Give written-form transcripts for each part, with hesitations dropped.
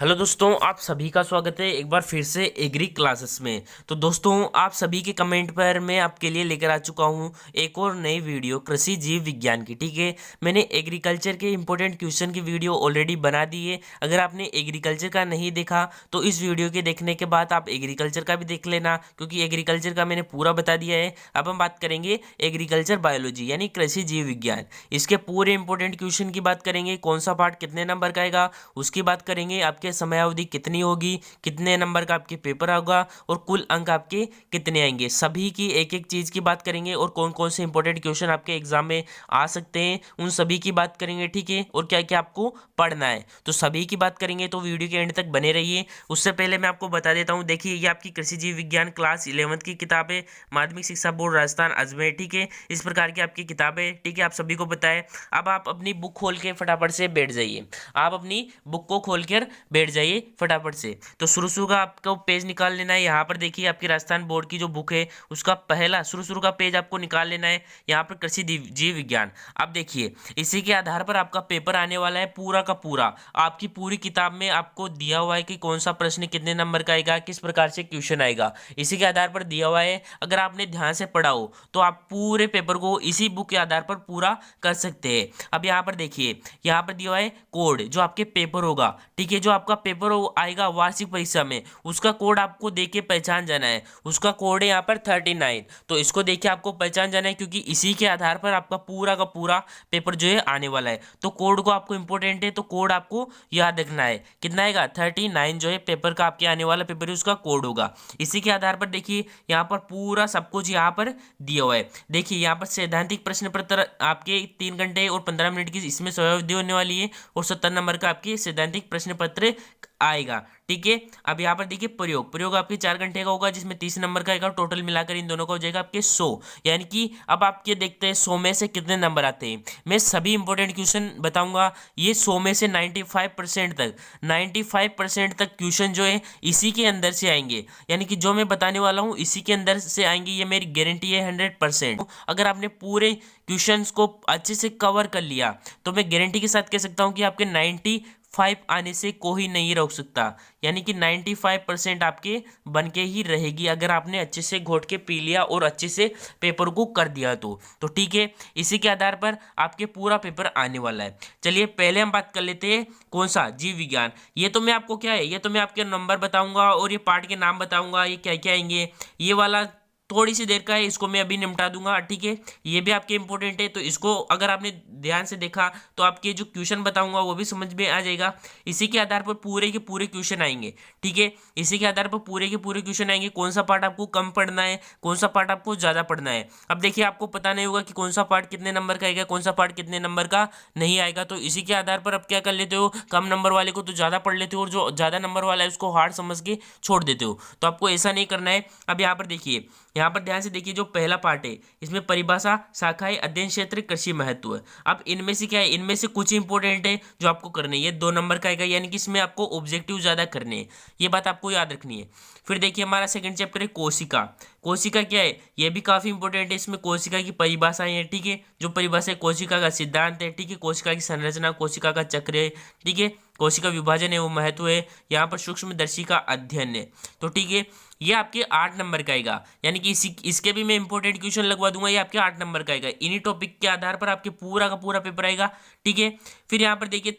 Hello दोस्तों, आप सभी का स्वागत है एक बार फिर से एग्री क्लासेस में। तो दोस्तों, आप सभी के कमेंट पर मैं आपके लिए लेकर आ चुका हूं एक और नई वीडियो कृषि जीव विज्ञान की। ठीक है, मैंने एग्रीकल्चर के इंपॉर्टेंट क्वेश्चन की वीडियो ऑलरेडी बना दी है। अगर आपने एग्रीकल्चर का नहीं देखा तो इस वीडियो के देखने के बाद आप एग्रीकल्चर का भी देख लेना, क्योंकि एग्रीकल्चर का मैंने पूरा बता दिया है। अब हम बात करेंगे एग्रीकल्चर बायोलॉजी यानी कृषि जीव विज्ञान। इसके पूरे इंपॉर्टेंट क्वेश्चन की बात करेंगे, कौन सा पार्ट कितने नंबर का आएगा उसकी बात करेंगे, आपके समयावधि कितनी होगी, कितने नंबर का आपके पेपर होगा और कुल अंक आपके कितने आएंगे, सभी की एक एक चीज़ की बात करेंगे और कौन कौन से इंपॉर्टेंट क्वेश्चन आपके एग्जाम में आ सकते हैं उन सभी की बात करेंगे। ठीक है, और क्या क्या आपको पढ़ना है तो सभी की बात करेंगे, तो वीडियो के एंड तक बने रहिए। उससे पहले मैं आपको बता देता हूँ, देखिए ये आपकी कृषि जीव विज्ञान क्लास 11th की किताब है, माध्यमिक शिक्षा बोर्ड राजस्थान अजमेर। ठीक है, इस प्रकार की आपकी किताब है। ठीक है, आप सभी को पता है। अब आप अपनी बुक खोल के फटाफट से बैठ जाइए, आप अपनी बुक को खोल कर बैठ जाइए फटाफट से। तो शुरू का आपको पेज निकाल लेना है। यहाँ पर देखिए आपकी राजस्थान बोर्ड की जो बुक है उसका पहला शुरू का पेज आपको निकाल लेना है। यहाँ पर कृषि जीव विज्ञान। अब देखिए इसी के आधार पर आपका पेपर आने वाला है पूरा का पूरा। आपकी पूरी किताब में आपको दिया हुआ है कि कौन सा प्रश्न कितने नंबर का आएगा, किस प्रकार से क्वेश्चन आएगा, इसी के आधार पर दिया हुआ है। अगर आपने ध्यान से पढ़ा हो तो आप पूरे पेपर को इसी बुक के आधार पर पूरा कर सकते हैं। अब यहाँ पर देखिए, यहाँ पर दिया हुआ है कोड जो आपके पेपर होगा। ठीक है, जो आपका पेपर आएगा वार्षिक परीक्षा में उसका कोड आपको देख के पहचान जाना है। उसका कोड है यहाँ पर 39। तो इसको देख के आपको पहचान जाना है, क्योंकि इसी के आधार पर आपका पूरा का पूरा पेपर जो है आने वाला है। तो कोड को आपको इंपॉर्टेंट है, तो कोड आपको याद रखना है। कितना आएगा 39 जो है पेपर का, आपके आने वाला पेपर है उसका कोड होगा। इसी के आधार पर देखिए यहाँ पर पूरा सब कुछ यहाँ पर दिया हुआ है। देखिए यहाँ पर सैद्धांतिक प्रश्न पत्र आपके 3 घंटे और 15 मिनट की इसमें समयावधि होने वाली है और 70 नंबर का आपके सैद्धांतिक प्रश्न पत्र आएगा। ठीक है, अब यहाँ पर देखिए प्रयोग आपके 4 घंटे का होगा, जिसमें 30 नंबर का आएगा। टोटल मिलाकर इन दोनों का हो जाएगा आपके 100। यानी कि अब आपके देखते हैं 100 में से कितने नंबर आते हैं। मैं सभी इंपॉर्टेंट क्वेश्चन बताऊंगा। ये 100 में से 95% तक क्वेश्चन जो है इसी के अंदर से आएंगे। यानी कि जो मैं बताने वाला हूँ इसी के अंदर से आएंगे, ये मेरी गारंटी है 100%। अगर आपने पूरे क्वेश्चंस को अच्छे से कवर कर लिया तो मैं गारंटी के साथ कह सकता हूँ कि आपके 95 आने से कोई नहीं रोक सकता। यानी कि 95% आपके बन के ही रहेगी, अगर आपने अच्छे से घोट के पी लिया और अच्छे से पेपर को कर दिया तो ठीक है। इसी के आधार पर आपके पूरा पेपर आने वाला है। चलिए पहले हम बात कर लेते हैं कौन सा जीव विज्ञान। ये तो मैं आपको क्या है, ये तो मैं आपके नंबर बताऊंगा और ये पार्ट के नाम बताऊंगा, ये क्या क्या आएंगे। ये वाला थोड़ी सी देर का है, इसको मैं अभी निपटा दूंगा। ठीक है, ये भी आपके इंपॉर्टेंट है, तो इसको अगर आपने ध्यान से देखा तो आपके जो क्वेश्चन बताऊंगा वो भी समझ में आ जाएगा। इसी के आधार पर पूरे के पूरे क्वेश्चन आएंगे। ठीक है, इसी के आधार पर पूरे के पूरे क्वेश्चन आएंगे। कौन सा पार्ट आपको कम पढ़ना है, कौन सा पार्ट आपको ज़्यादा पढ़ना है। अब देखिए आपको पता नहीं होगा कि कौन सा पार्ट कितने नंबर का आएगा, कौन सा पार्ट कितने नंबर का नहीं आएगा। तो इसी के आधार पर आप क्या कर लेते हो, कम नंबर वाले को तो ज़्यादा पढ़ लेते हो और जो ज़्यादा नंबर वाला है उसको हार्ड समझ के छोड़ देते हो। तो आपको ऐसा नहीं करना है। अब यहाँ पर देखिए, यहाँ पर ध्यान से देखिए, जो पहला पार्ट है इसमें परिभाषा, शाखाएं, अध्ययन क्षेत्र, कृषि महत्व। अब इनमें से क्या है, इनमें से कुछ इंपॉर्टेंट है जो आपको करने हैं। ये 2 नंबर का आएगा, यानी कि इसमें आपको ऑब्जेक्टिव ज्यादा करने हैं, ये बात आपको याद रखनी है। फिर देखिए हमारा सेकंड चैप्टर है कोशिका। कोशिका क्या है, ये भी काफी इंपॉर्टेंट है। इसमें कोशिका की परिभाषाएं है। ठीक है, जो परिभाषा है कोशिका का सिद्धांत है। ठीक है, कोशिका की संरचना, कोशिका का चक्र है। ठीक है, कोशिका विभाजन है वो महत्व है। यहाँ पर सूक्ष्मदर्शी का अध्ययन है। तो ठीक है, ये आपके 8 नंबर का आएगा। यानी कि इसके भी मैं इंपॉर्टेंट क्वेश्चन लगवा दूंगा, ये आपके 8 नंबर का आएगा। इन्हीं टॉपिक के आधार पर आपके पूरा का पूरा पेपर आएगा। ठीक है, फिर यहाँ पर देखिए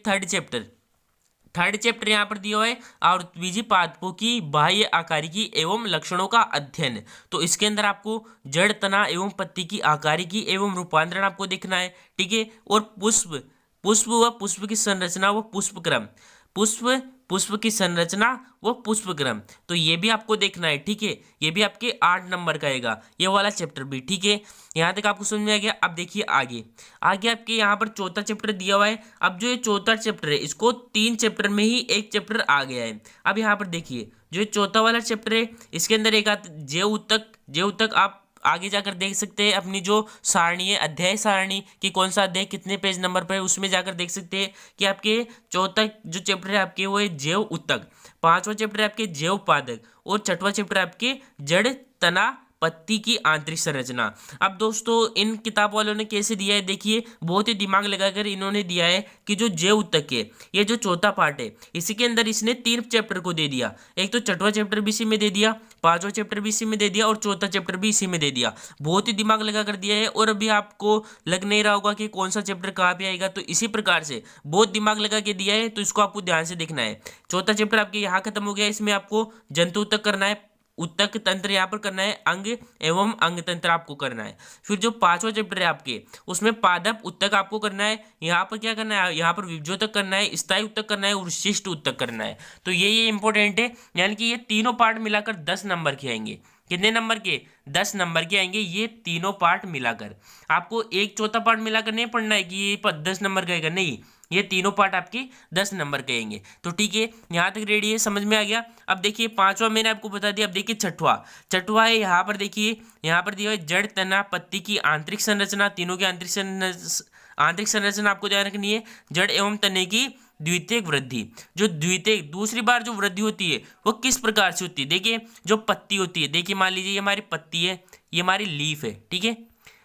थर्ड चैप्टर यहाँ पर दिया हुआ है और बीजी पादपों की बाह्य आकारिकी एवं लक्षणों का अध्ययन। तो इसके अंदर आपको जड़, तना एवं पत्ती की आकारिकी एवं रूपांतरण आपको देखना है। ठीक है, और पुष्प व पुष्प की संरचना व पुष्पक्रम, पुष्प पुष्प की संरचना व पुष्पक्रम, तो ये भी आपको देखना है। ठीक है, ये भी आपके 8 नंबर का आएगा, ये वाला चैप्टर भी। ठीक है, यहाँ तक आपको समझ में आ गया। अब देखिए आगे आगे आपके यहाँ पर चौथा चैप्टर दिया हुआ है। अब जो ये चौथा चैप्टर है इसको 3 चैप्टर में ही एक चैप्टर आ गया है। अब यहाँ पर देखिए जो ये चौथा वाला चैप्टर है इसके अंदर एक जैव तक आप आगे जाकर देख सकते हैं। अपनी जो सारणी है, अध्याय सारणी कि कौन सा अध्याय कितने पेज नंबर पर है, उसमें जाकर देख सकते हैं कि आपके चौथा जो चैप्टर है आपके वो है जैव उत्तक, 5वां चैप्टर है आपके जैव पादक और 6वां चैप्टर है आपके जड़, तना, पत्ती की आंतरिक संरचना। अब दोस्तों इन किताब वालों ने कैसे दिया है, देखिए बहुत ही दिमाग लगाकर इन्होंने दिया है कि जो जैव ऊतक है, ये जो चौथा पार्ट है, इसी के अंदर इसने 3 चैप्टर को दे दिया। एक तो छठवां चैप्टर भी इसी में दे दिया, 5वां चैप्टर भी इसी में दे दिया और चौथा चैप्टर भी इसी में दे दिया। बहुत ही दिमाग लगा कर दिया है। और अभी आपको लग नहीं रहा होगा कि कौन सा चैप्टर कहाँ पे आएगा, तो इसी प्रकार से बहुत दिमाग लगा के दिया है, तो इसको आपको ध्यान से देखना है। चौथा चैप्टर आपके यहाँ खत्म हो गया, इसमें आपको जंतु ऊतक करना है, ऊतक तंत्र यहाँ पर करना है, अंग एवं अंग तंत्र आपको करना है। फिर जो 5वां चैप्टर है आपके, उसमें पादप ऊतक आपको करना है। यहाँ पर क्या करना है, यहाँ पर विभजोतक करना है, स्थायी ऊतक करना है और विशिष्ट ऊतक करना है। तो ये इंपॉर्टेंट है, यानी कि ये तीनों पार्ट मिलाकर 10 नंबर के आएंगे। कितने नंबर के, 10 नंबर के आएंगे ये तीनों पार्ट मिलाकर। आपको एक चौथा पार्ट मिलाकर नहीं पढ़ना है कि ये 10 नंबर का आएगा, नहीं, ये तीनों पार्ट आपके 10 नंबर के आएंगे। तो ठीक है, यहाँ तक रेडी है, समझ में आ गया। अब देखिए 5वां मैंने आपको बता दिया। अब देखिए छठवां है, यहाँ पर देखिए, यहाँ पर दिया है जड़, तना, पत्ती की आंतरिक संरचना। तीनों की आंतरिक संरचना आपको ध्यान रखनी है। जड़ एवं तने की द्वितीयक वृद्धि, जो द्वितीयक दूसरी बार जो वृद्धि होती है वो किस प्रकार से होती है, देखिए जो पत्ती होती है, देखिए मान लीजिए ये हमारी पत्ती है, ये हमारी लीफ है, ठीक है।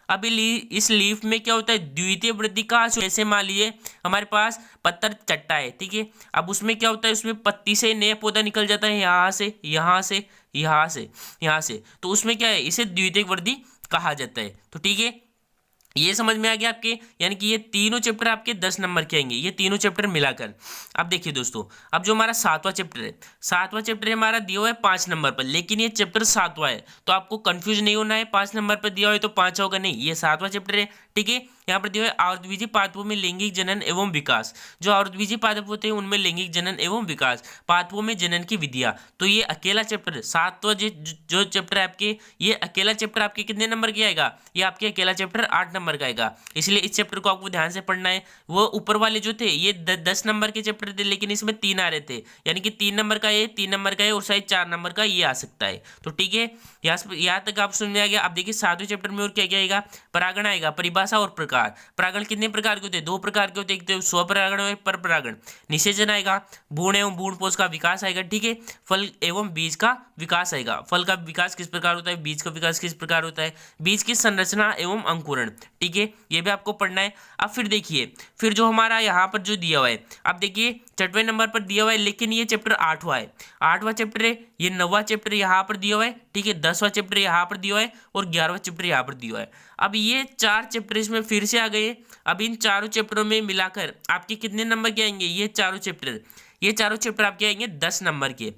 अब इस लीफ में क्या होता है, द्वितीय वृद्धि कहाँ से, जैसे मान लीजिए हमारे पास पत्थर चट्टा है, ठीक है। अब उसमें क्या होता है, उसमें पत्ती से नया पौधा निकल जाता है, यहाँ से यहाँ से यहाँ से यहाँ से, तो उसमें क्या है, इसे द्वितीय वृद्धि कहा जाता है। तो ठीक है, ये समझ में आ गया आपके, यानी कि ये तीनों चैप्टर आपके 10 नंबर के आएंगे, ये तीनों चैप्टर मिलाकर। अब देखिए दोस्तों, अब जो हमारा 7वां चैप्टर है, 7वां चैप्टर हमारा दिया हुआ है 5 नंबर पर, लेकिन ये चैप्टर 7वां है, तो आपको कंफ्यूज नहीं होना है। 5 नंबर पर दिया हुआ है तो 5 होगा नहीं, ये 7वां चैप्टर है, ठीक है। यहाँ पर दिया हुआ है आवृतबीजी पादपों में लैंगिक जनन एवं विकास। जो आवृतबीजी पादप होते हैं उनमें लैंगिक जनन एवं विकास, पादपों में जनन की विधियां। तो ये अकेला चैप्टर 7वां जो चैप्टर है आपके, ये अकेला चैप्टर आपके कितने नंबर का आएगा, ये आपके अकेला चैप्टर 8 नंबर का आएगा। इसलिए इस चैप्टर को आपको ध्यान से पढ़ना है। वो ऊपर वाले जो थे ये 10 नंबर के चैप्टर थे, लेकिन इसमें 3 आ रहे थे, यानी कि 3 नंबर का ये, 3 नंबर का ये और शायद 4 नंबर का ये आ सकता है। तो ठीक है, यहाँ तक आप समझ में आ गया। अब देखिए 7वें चैप्टर में और क्या क्या आएगा, परागण आएगा, परिभाषा और प्रकार। परागण कितने प्रकार के होते हैं, 2 प्रकार के होते हैं, एक तो स्वपरागण और पर परागण। निषेचन आएगा, भ्रूण एवं भ्रूणपोष का विकास आएगा, ठीक है। फल एवं बीज का विकास आएगा, फल का विकास किस प्रकार होता है, बीज का विकास किस प्रकार होता है, बीज की संरचना एवं अंकुरण, ठीक है, ये भी आपको पढ़ना है। अब फिर देखिए, फिर जो हमारा यहाँ पर जो दिया हुआ है, अब देखिए 6वें नंबर पर दिया हुआ है, लेकिन ये चैप्टर 8वां है, 8वां चैप्टर है, ये 9वां चैप्टर यहाँ पर दिया हुआ है, ठीक है, 10वां चैप्टर यहाँ पर दिया हुआ है और 11वां चैप्टर यहाँ पर दिया हुआ है। अब ये 4 चैप्टर इसमें फिर से आ गए। अब इन चारों चैप्टरों में मिलाकर आपके कितने नंबर के आएंगे, ये चारों चैप्टर आपके आएंगे 10 नंबर के,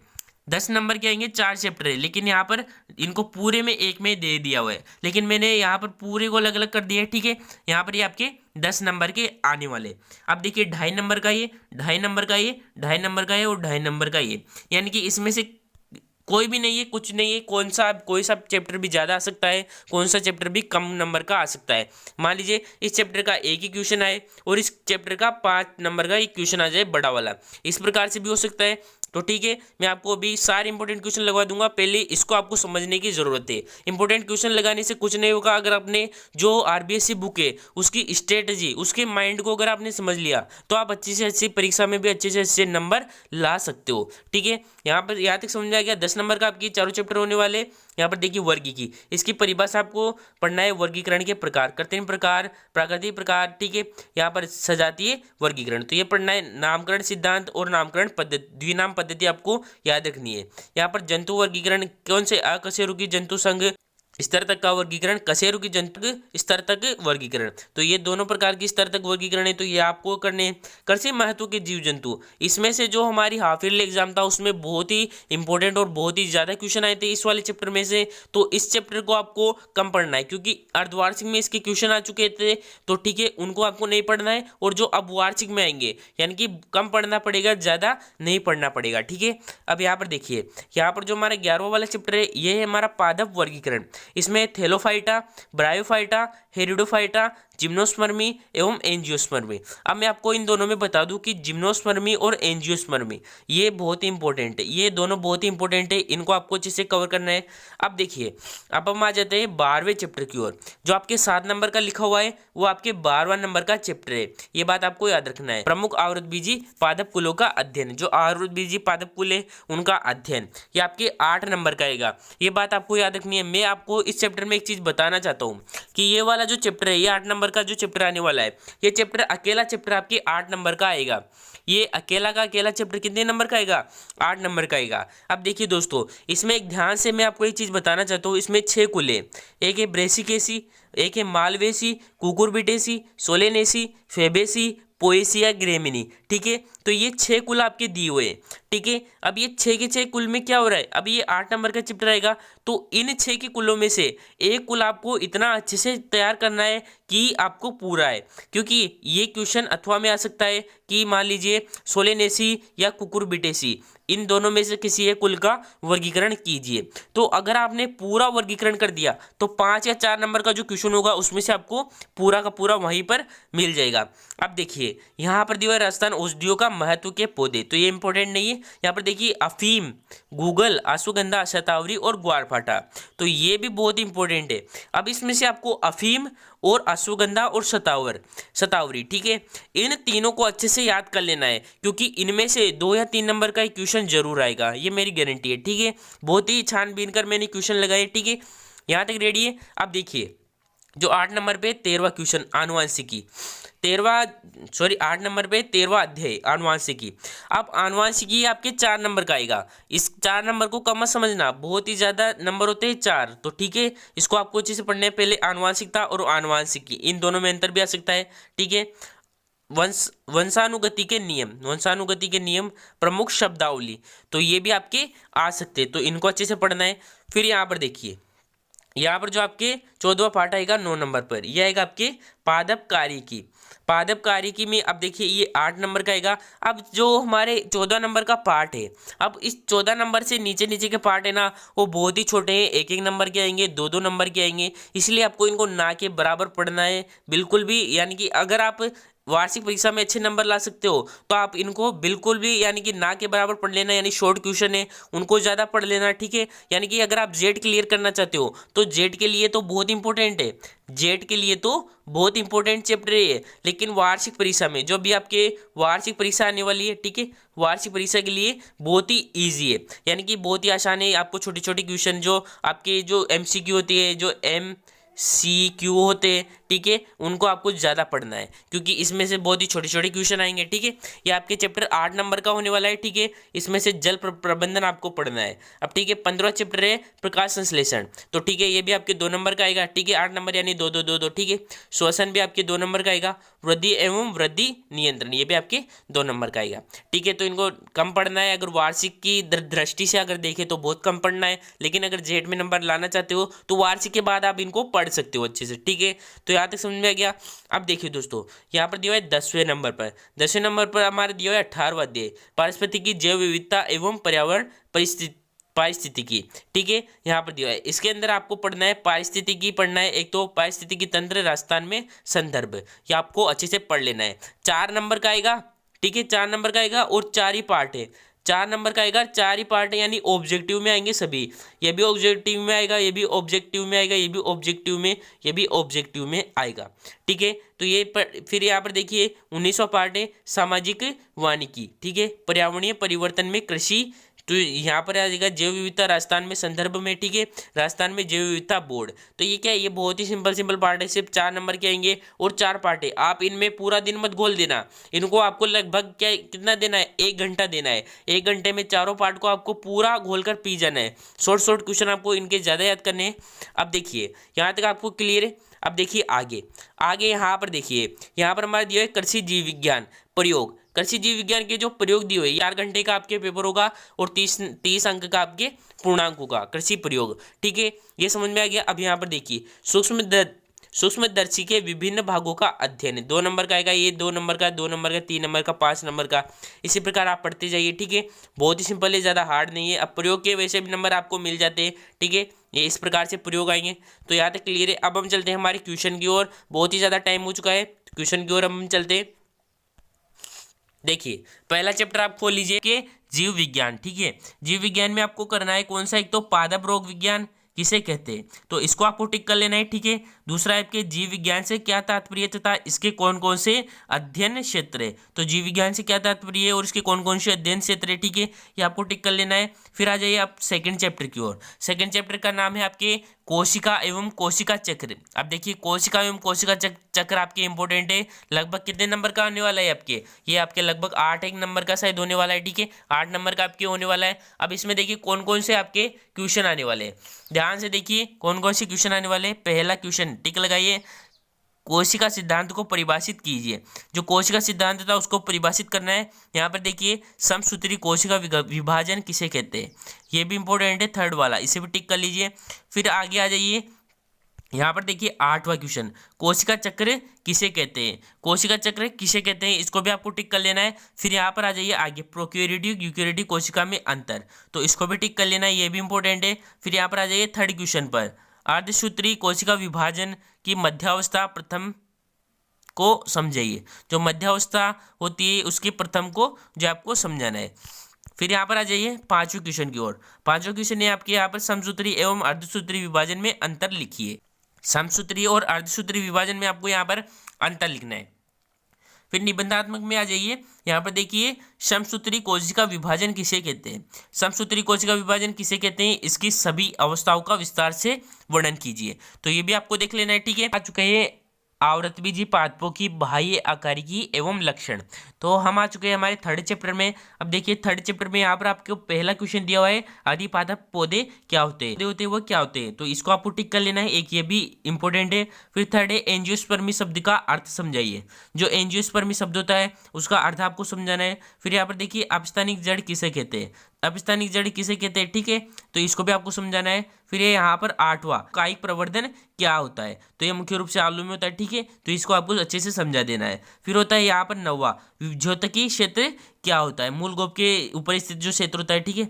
10 नंबर के आएंगे। 4 चैप्टर है, लेकिन यहाँ पर इनको पूरे में एक में दे दिया हुआ है, लेकिन मैंने यहाँ पर पूरे को अलग अलग कर दिया है, ठीक है। यहाँ पर ये आपके 10 नंबर के आने वाले। अब देखिए 2.5 नंबर का ये, 2.5 नंबर का ये, 2.5 नंबर का ये और 2.5 नंबर का ये, यानी कि इसमें से कोई भी नहीं है, कुछ नहीं है, कोई सा चैप्टर भी ज़्यादा आ सकता है, कौन सा चैप्टर भी कम नंबर का आ सकता है। मान लीजिए इस चैप्टर का एक ही क्वेश्चन आए और इस चैप्टर का 5 नंबर का एक क्वेश्चन आ जाए बड़ा वाला, इस प्रकार से भी हो सकता है। तो ठीक है, मैं आपको अभी सारे इंपॉर्टेंट क्वेश्चन लगवा दूंगा, पहले इसको आपको समझने की जरूरत है। इंपॉर्टेंट क्वेश्चन लगाने से कुछ नहीं होगा, अगर आपने जो आरबीएससी बुक है उसकी स्ट्रेटजी, उसके माइंड को अगर आपने समझ लिया तो आप अच्छी से अच्छी परीक्षा में भी अच्छे से अच्छे नंबर ला सकते हो, ठीक है। यहाँ तक समझ आ गया। 10 नंबर का आपकी चारों चैप्टर होने वाले। यहाँ पर देखिए वर्गीकी, इसकी परिभाषा आपको पढ़ना है, वर्गीकरण के प्रकार, कृत्रिम प्रकार, प्राकृतिक प्रकार, ठीक है। यहाँ पर सजातीय वर्गीकरण, तो ये पढ़ना है। नामकरण सिद्धांत और नामकरण पद्धति, द्विनाम पद्धति आपको याद रखनी है। यहाँ पर जंतु वर्गीकरण, कौन से अकशेरुकी जंतु संघ स्तर तक का वर्गीकरण, कशेरुकी जंतु स्तर तक वर्गीकरण, तो ये दोनों प्रकार की स्तर तक वर्गीकरण है, तो ये आपको करने हैं। कृषि महत्व के जीव जंतु, इसमें से जो हमारी हाफ ईयरली एग्जाम था उसमें बहुत ही इंपॉर्टेंट और बहुत ही ज़्यादा क्वेश्चन आए थे इस वाले चैप्टर में से, तो इस चैप्टर को आपको कम पढ़ना है, क्योंकि अर्धवार्षिक में इसके क्वेश्चन आ चुके थे, तो ठीक है, उनको आपको नहीं पढ़ना है। और जो अब वार्षिक में आएंगे, यानी कि कम पढ़ना पड़ेगा, ज़्यादा नहीं पढ़ना पड़ेगा, ठीक है। अब यहाँ पर देखिए, यहाँ पर जो हमारा 11वां वाला चैप्टर है, ये है हमारा पादप वर्गीकरण। इसमें थैलोफाइटा, ब्रायोफाइटा, हेरिडोफाइटा, जिम्नोस्पर्मी एवं एंजियोस्पर्मी। अब मैं आपको इन दोनों में बता दूं कि जिम्नोस्पर्मी और एंजियोस्पर्मी ये बहुत ही इंपॉर्टेंट है, ये दोनों बहुत ही इंपॉर्टेंट है, इनको आपको अच्छे से कवर करना है। अब देखिए, अब हम आ जाते हैं 12वें चैप्टर की ओर। जो आपके 7 नंबर का लिखा हुआ है वो आपके 12वां नंबर का चैप्टर है, ये बात आपको याद रखना है। प्रमुख आवृतबीजी पादप कुलों का अध्ययन, जो आवृतबीजी पादप कुल है उनका अध्ययन, ये आपके 8 नंबर का आएगा, ये बात आपको याद रखनी है। मैं आपको इस चैप्टर में एक चीज बताना चाहता हूँ कि ये वाला जो चैप्टर है, ये 8 नंबर का जो चैप्टर आने वाला है, ये चैप्टर अकेला चैप्टर आपके 8 नंबर का आएगा। ये अकेला का अकेला चैप्टर कितने नंबर का आएगा? 8 नंबर का आएगा। अब देखिए दोस्तों, इसमें एक ध्यान से मैं आपको एक चीज बताना चाहता हूँ, इसमें 6 कुल है। एक है ब्रेसिकेसी, एक है malvaceae, cucurbitaceae, solanaceae, fabaceae, poaceae, gramineae. ठीक है, तो ये 6 कुल आपके दिए हुए हैं। ठीक है, अब ये 6 के 6 कुल में क्या हो रहा है, अब ये 8 नंबर का चैप्टर आएगा, तो इन 6 के कुलों में से एक कुल आपको इतना अच्छे से तैयार करना है कि आपको पूरा है। क्योंकि ये क्वेश्चन अथवा में आ सकता है कि मान लीजिए सोलेनेसी या कुकुरबिटेसी, इन दोनों में से किसी एक कुल का वर्गीकरण कीजिए। तो अगर आपने पूरा वर्गीकरण कर दिया तो 5 या 4 नंबर का जो क्वेश्चन होगा उसमें से आपको पूरा का पूरा वहीं पर मिल जाएगा। अब देखिए, यहाँ पर दिया हुआ है राजस्थान औषधियों का महत्व के पौधे, तो ये इंपॉर्टेंट नहीं है। यहाँ पर देखिए अफीम, गूगल, अश्वगंधा, शतावरी और ग्वारफाटा, तो ये भी बहुत इंपॉर्टेंट है। अब इसमें से आपको अफीम और अश्वगंधा और शतावरी, ठीक है, इन तीनों को अच्छे से याद कर लेना है, क्योंकि इनमें से 2 या 3 नंबर का एक क्वेश्चन जरूर आएगा, ये मेरी गारंटी है। ठीक है, बहुत ही छानबीन कर मैंने क्वेश्चन लगाए। ठीक है, यहाँ तक रेडी है। अब देखिए, जो 8 नंबर पे 13वां क्वेश्चन आनुवंशिकी, 8 नंबर पे 13वां अध्याय आनुवंशिकी। अब आनुवंशिकी आपके 4 नंबर का आएगा। इस 4 नंबर को कम मत समझना, बहुत ही ज्यादा नंबर होते हैं 4, तो ठीक है, इसको आपको अच्छे से पढ़ना है। पहले आनुवंशिकता और आनुवंशिकी, इन दोनों में अंतर भी आ सकता है। ठीक है, वंशानुगति के नियम, प्रमुख शब्दावली, तो ये भी आपके आ सकते हैं, तो इनको अच्छे से पढ़ना है। फिर यहाँ पर देखिए, यहाँ पर जो आपके 14वां पार्ट आएगा 9 नंबर पर, यह आएगा आपके पादप कार्यकी में। अब देखिए, ये 8 नंबर का आएगा। अब जो हमारे 14 नंबर का पार्ट है, अब इस 14 नंबर से नीचे नीचे के पार्ट है ना, वो बहुत ही छोटे हैं, 1-1 नंबर के आएंगे, 2-2 नंबर के आएंगे, इसलिए आपको इनको ना के बराबर पढ़ना है बिल्कुल भी। यानी कि अगर आप वार्षिक परीक्षा में अच्छे नंबर ला सकते हो तो आप इनको बिल्कुल भी यानी कि ना के बराबर पढ़ लेना, यानी शॉर्ट क्वेश्चन है उनको ज़्यादा पढ़ लेना। ठीक है, यानी कि अगर आप जेड क्लियर करना चाहते हो तो जेड के लिए तो बहुत इंपॉर्टेंट है, जेड के लिए तो बहुत इंपॉर्टेंट चैप्टर है, लेकिन वार्षिक परीक्षा में जो भी आपके वार्षिक परीक्षा आने वाली है, ठीक है, वार्षिक परीक्षा के लिए बहुत ही ईजी है, यानी कि बहुत ही आसान है। आपको छोटे छोटे क्वेश्चन जो आपके जो MCQ होती है, जो MCQ होते हैं, ठीक है, उनको आपको ज़्यादा पढ़ना है, क्योंकि इसमें से बहुत ही छोटे छोटे क्वेश्चन आएंगे। ठीक है, ये आपके चैप्टर 8 नंबर का होने वाला है। ठीक है, इसमें से जल प्रबंधन आपको पढ़ना है। अब ठीक है, 15वां चैप्टर है प्रकाश संश्लेषण, तो ठीक है, ये भी आपके 2 नंबर का आएगा। ठीक है, 8 नंबर यानी 2-2-2-2। ठीक है, श्वसन भी आपके 2 नंबर का आएगा। वृद्धि एवं वृद्धि नियंत्रण, ये भी आपके 2 नंबर का आएगा। ठीक है, तो इनको कम पढ़ना है। अगर वार्षिक की दृष्टि से अगर देखें तो बहुत कम पढ़ना है, लेकिन अगर जेड में नंबर लाना चाहते हो तो वार्षिक के बाद आप इनको पढ़ सकते हो अच्छे से। ठीक है, तो यहाँ तक समझ में आ गया। अब देखिए दोस्तों, यहाँ पर दिया हुआ है 10वें नंबर पर, 10वें नंबर पर हमारे दिया हुआ है 18वां अध्याय पारिस्थितिकी, जैव विविधता एवं पर्यावरण पारिस्थितिकी। ठीक है, यहाँ पर दिया है, इसके अंदर आपको पढ़ना है पारिस्थितिकी पढ़ना है। एक तो पारिस्थितिकी तंत्र, राजस्थान में संदर्भ, ये आपको अच्छे से पढ़ लेना है। 4 नंबर का आएगा। ठीक है, 4 नंबर का आएगा और 4 ही पार्ट है, 4 नंबर का आएगा, 4 ही पार्ट है, यानी ऑब्जेक्टिव में आएंगे सभी। ये भी ऑब्जेक्टिव में आएगा, ये भी ऑब्जेक्टिव में आएगा, ये भी ऑब्जेक्टिव में, ये भी ऑब्जेक्टिव में आएगा। ठीक है, तो ये फिर यहाँ पर देखिए 19वां पार्ट है सामाजिक वानिकी। ठीक है, पर्यावरणीय परिवर्तन में कृषि, तो यहाँ पर आ जाएगा जैव विविधता राजस्थान में संदर्भ में। ठीक है, राजस्थान में जैव विविधता बोर्ड, तो ये क्या है, ये बहुत ही सिंपल पार्ट है, सिर्फ 4 नंबर के आएंगे और 4 पार्ट है। आप इनमें पूरा दिन मत घोल देना, इनको आपको लगभग क्या कितना देना है, 1 घंटा देना है। 1 घंटे में चारों पार्ट को आपको पूरा घोल कर पी जाना है। शॉर्ट क्वेश्चन आपको इनके ज़्यादा याद करने हैं। अब देखिए, यहाँ तक आपको क्लियर है। अब देखिए आगे यहाँ पर देखिए, यहाँ पर हमारा दिया है कृषि जीव विज्ञान प्रयोग। कृषि जीव विज्ञान के जो प्रयोग दिए हुए 4 घंटे का आपके पेपर होगा और 30 अंक का आपके पूर्णांक होगा कृषि प्रयोग। ठीक है, ये समझ में आ गया। अब यहाँ पर देखिए सूक्ष्मदर्शी के विभिन्न भागों का अध्ययन, 2 नंबर का आएगा, ये 2 नंबर का, 2 नंबर का, 3 नंबर का, 5 नंबर का, इसी प्रकार आप पढ़ते जाइए। ठीक है, बहुत ही सिंपल है, ज़्यादा हार्ड नहीं है। अब प्रयोग के वैसे भी नंबर आपको मिल जाते हैं। ठीक है, ये इस प्रकार से प्रयोग आएंगे। तो यहाँ तक क्लियर है। अब हम चलते हैं हमारे क्वेश्चन की ओर, बहुत ही ज़्यादा टाइम हो चुका है, क्वेश्चन की ओर हम चलते हैं। देखिए पहला चैप्टर आप खोल लीजिए कि जीव विज्ञान, ठीक है। जीव विज्ञान में आपको करना है कौन सा, एक तो पादप रोग विज्ञान किसे कहते हैं, तो इसको आपको टिक कर लेना है, ठीक है। दूसरा आपके जीव विज्ञान से क्या तात्पर्य तथा इसके कौन कौन से अध्ययन क्षेत्र है, तो जीव विज्ञान से क्या तात्पर्य है और इसके कौन कौन से अध्ययन क्षेत्र है, ठीक है, ये आपको टिक कर लेना है। फिर आ जाइए आप सेकंड चैप्टर की ओर। सेकंड चैप्टर का नाम है आपके कोशिका एवं कोशिका चक्र। अब देखिए कोशिका एवं कोशिका चक्र आपके इंपॉर्टेंट है, लगभग कितने नंबर का आने वाला है आपके, ये आपके लगभग 8 एक नंबर का शायद होने वाला है, ठीक है, 8 नंबर का आपके होने वाला है। अब इसमें देखिए कौन कौन से आपके क्वेश्चन आने वाले हैं, ध्यान से देखिए कौन कौन से क्वेश्चन आने वाले हैं। पहला क्वेश्चन टिक लगाइए, कोशिका सिद्धांत को परिभाषित कीजिए। जो कोशिका सिद्धांत था उसको परिभाषित करना है। यहाँ पर देखिए समसूत्री कोशिका विभाजन किसे कहते हैं, ये भी इंपॉर्टेंट है, थर्ड वाला, इसे भी टिक कर लीजिए। फिर आगे आ जाइए, यहाँ पर देखिए 8वां क्वेश्चन, कोशिका चक्र किसे कहते हैं, कोशिका चक्र किसे कहते हैं, इसको भी आपको टिक कर लेना है। फिर यहाँ पर आ जाइए आगे, प्रोक्यूरेटिव यूकैरियोटिक कोशिका में अंतर, तो इसको भी टिक कर लेना है, ये भी इंपॉर्टेंट है। फिर यहाँ पर आ जाइए थर्ड क्वेश्चन पर, अर्धसूत्री कोशिका विभाजन की मध्यावस्था प्रथम को समझाइए। जो मध्यावस्था होती है उसके प्रथम को जो आपको समझाना है। फिर यहाँ पर आ जाइए 5वें क्वेश्चन की ओर। 5वां क्वेश्चन है आपके यहाँ पर समसूत्री एवं अर्धसूत्री विभाजन में अंतर लिखिए। समसूत्री और अर्धसूत्री विभाजन में आपको यहाँ पर अंतर लिखना है। फिर निबंधात्मक में आ जाइए, यहाँ पर देखिए समसूत्री कोशिका विभाजन किसे कहते हैं, समसूत्री कोशिका विभाजन किसे कहते हैं, इसकी सभी अवस्थाओं का विस्तार से वर्णन कीजिए। तो ये भी आपको देख लेना है, ठीक है। आ चुका है आवृतबीजी पादपों की बाह्य आकारिकी एवं लक्षण, तो हम आ चुके हैं हमारे थर्ड चैप्टर में। अब देखिए थर्ड चैप्टर में यहाँ पर आपको पहला क्वेश्चन दिया हुआ है, आदि पादप पौधे क्या होते हैं, वो क्या होते हैं, तो इसको आपको टिक कर लेना है, एक ये भी इंपॉर्टेंट है। फिर थर्ड है एंजियोस्पर्मी शब्द का अर्थ समझाइए। जो एंजियोस्पर्मी शब्द होता है उसका अर्थ आपको समझाना है। फिर यहाँ पर देखिए अपस्थानिक जड़ किसे कहते हैं, अपस्थानिक जड़ किसे कहते हैं, ठीक है, तो इसको भी आपको समझाना है। फिर ये यहाँ पर 8वां कायिक प्रवर्धन क्या होता है, तो ये मुख्य रूप से आलू में होता है, ठीक है, तो इसको आपको अच्छे से समझा देना है। फिर होता है यहाँ पर 9वां विभज्योतकी क्षेत्र क्या होता है, मूल गोप के ऊपर स्थित जो क्षेत्र होता है, ठीक है,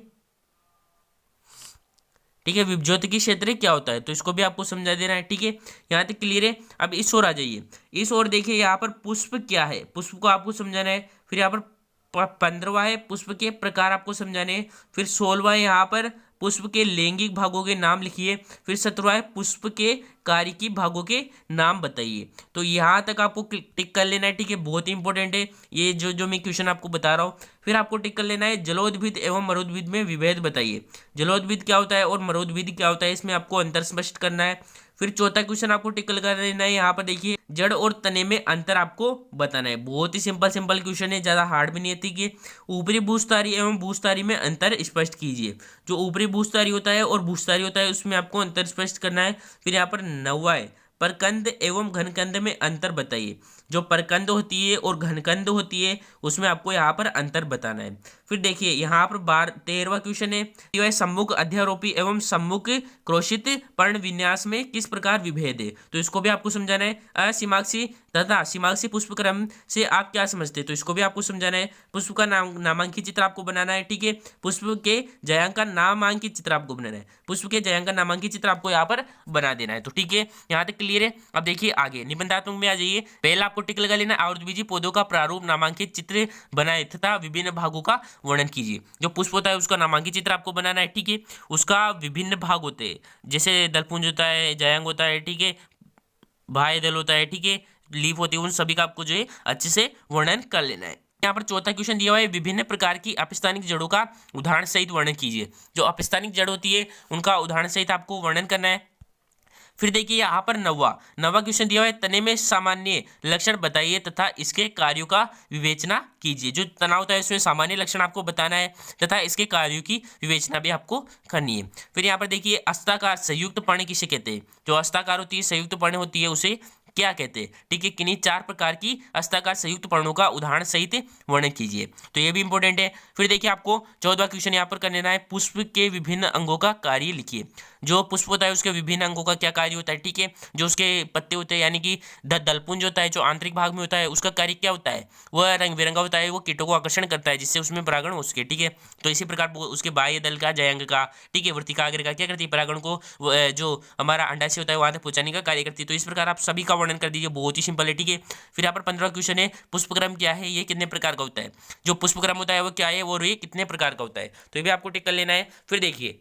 ठीक है, विभज्योतकी क्षेत्र क्या होता है, तो इसको भी आपको समझा देना है, ठीक है, यहाँ तक क्लियर है। अब इस ओर आ जाइए, इस ओर देखिए यहाँ पर पुष्प क्या है, पुष्प को आपको समझाना है। फिर यहाँ पर 15वां है पुष्प के प्रकार आपको समझाने हैं। फिर 16वां यहाँ पर पुष्प के लैंगिक भागों के नाम लिखिए। फिर 17वां है पुष्प के कारिकी भागों के नाम बताइए। तो यहाँ तक आपको टिक कर लेना है, ठीक है, बहुत ही इंपॉर्टेंट है ये जो मैं क्वेश्चन आपको बता रहा हूँ। फिर आपको टिक कर लेना है जलोद्भिद एवं मरोद्भिद में विभेद बताइए। जलोद्भिद क्या होता है और मरोद्भिद क्या होता है, इसमें आपको अंतर स्पष्ट करना है। फिर चौथा क्वेश्चन आपको टिक लगा देना है, यहाँ पर देखिए जड़ और तने में अंतर आपको बताना है। बहुत ही सिंपल क्वेश्चन है, ज़्यादा हार्ड भी नहीं है, ठीक है। ऊपरी भूस्तारी एवं भूस्तारी में अंतर स्पष्ट कीजिए। जो ऊपरी भूस्तारी होता है और भूस्तारी होता है उसमें आपको अंतर स्पष्ट करना है। फिर यहाँ पर 9वां है परकंद एवं घनकंद में अंतर बताइए। जो परकंद होती है और घनकंद होती है उसमें आपको यहाँ पर अंतर बताना है। फिर देखिए यहाँ पर 13वां क्वेश्चन है, यह सम्मुख अध्यारोपी एवं सम्मुख क्रोशित पर्ण विन्यास में किस प्रकार विभेद है, तो इसको भी आपको समझाना है। असीमाक्षी तथा सीमाक्षी पुष्प क्रम से आप क्या समझते हैं, तो इसको भी आपको समझाना है। पुष्प का नामांकित चित्र आपको बनाना है, ठीक है, पुष्प के जयांका नामांकित चित्र आपको बनाना है, पुष्प के जयांका नामांकित चित्र आपको यहाँ पर बना देना है। तो ठीक है, यहाँ तक क्लियर है। अब देखिए आगे निबंधात्मक में आ जाइए, पहला आपको टिक लगा लेना, आवृतबीजी पौधों का प्रारूप नामांकित चित्र बनाए तथा विभिन्न भागों का वर्णन कीजिए। जो पुष्प होता है उसका नामांकित चित्र आपको बनाना है, ठीक है, उसका विभिन्न भाग होते हैं, जैसे दलपुंज होता है, जयांग होता है, ठीक है, बाह्य दल होता है, ठीक है, लीफ होती है, उन सभी का आपको जो है अच्छे से वर्णन कर लेना है। यहाँ पर चौथा क्वेश्चन दिया हुआ है, विभिन्न प्रकार की अपस्थानिक जड़ों का उदाहरण सहित वर्णन कीजिए। जो अपस्थानिक जड़ होती है उनका उदाहरण सहित आपको वर्णन करना है। फिर देखिए यहाँ पर 9वां क्वेश्चन दिया हुआ है, तने में सामान्य लक्षण बताइए तथा इसके कार्यों का विवेचना कीजिए। जो तना होता है उसमें सामान्य लक्षण आपको बताना है तथा इसके कार्यों की विवेचना भी आपको करनी है। फिर यहाँ पर देखिए अस्ताकार संयुक्त पर्ण किसे कहते हैं, जो अस्ताकार होती है संयुक्त पर्ण होती है उसे क्या कहते हैं, ठीक है। किन्हीं 4 प्रकार की हस्ताकार संयुक्त पर्णों का उदाहरण सहित वर्णन कीजिए। तो ये भी इंपॉर्टेंट है। फिर देखिए आपको 14वां क्वेश्चन यहाँ पर कर लेना है, पुष्प के विभिन्न अंगों का कार्य लिखिए। जो पुष्प होता है उसके विभिन्न अंगों का क्या कार्य होता है, ठीक है। जो उसके पत्ते होते हैं यानी कि दलपुंज होता है जो आंतरिक भाग में होता है, उसका कार्य क्या होता है, वह रंग बिरंगा होता है, वो कीटों को आकर्षण करता है जिससे उसमें परागण हो सके, ठीक है। तो इसी प्रकार उसके बाह्य दल का, जयांग का, ठीक है, वर्तिका आग्र का क्या करती है, परागण को जो हमारा अंडाशय होता है वहां तक पहुंचाने का कार्य करती है। तो इस प्रकार आप सभी का वर्णन कर दीजिए, बहुत ही सिंपल है, ठीक है। फिर यहाँ पर 15वां क्वेश्चन है, पुष्पक्रम क्या है, ये कितने प्रकार का होता है। जो पुष्पक्रम होता है वो क्या है, वो ये कितने प्रकार का होता है, तो ये भी आपको टिक कर लेना है। फिर देखिए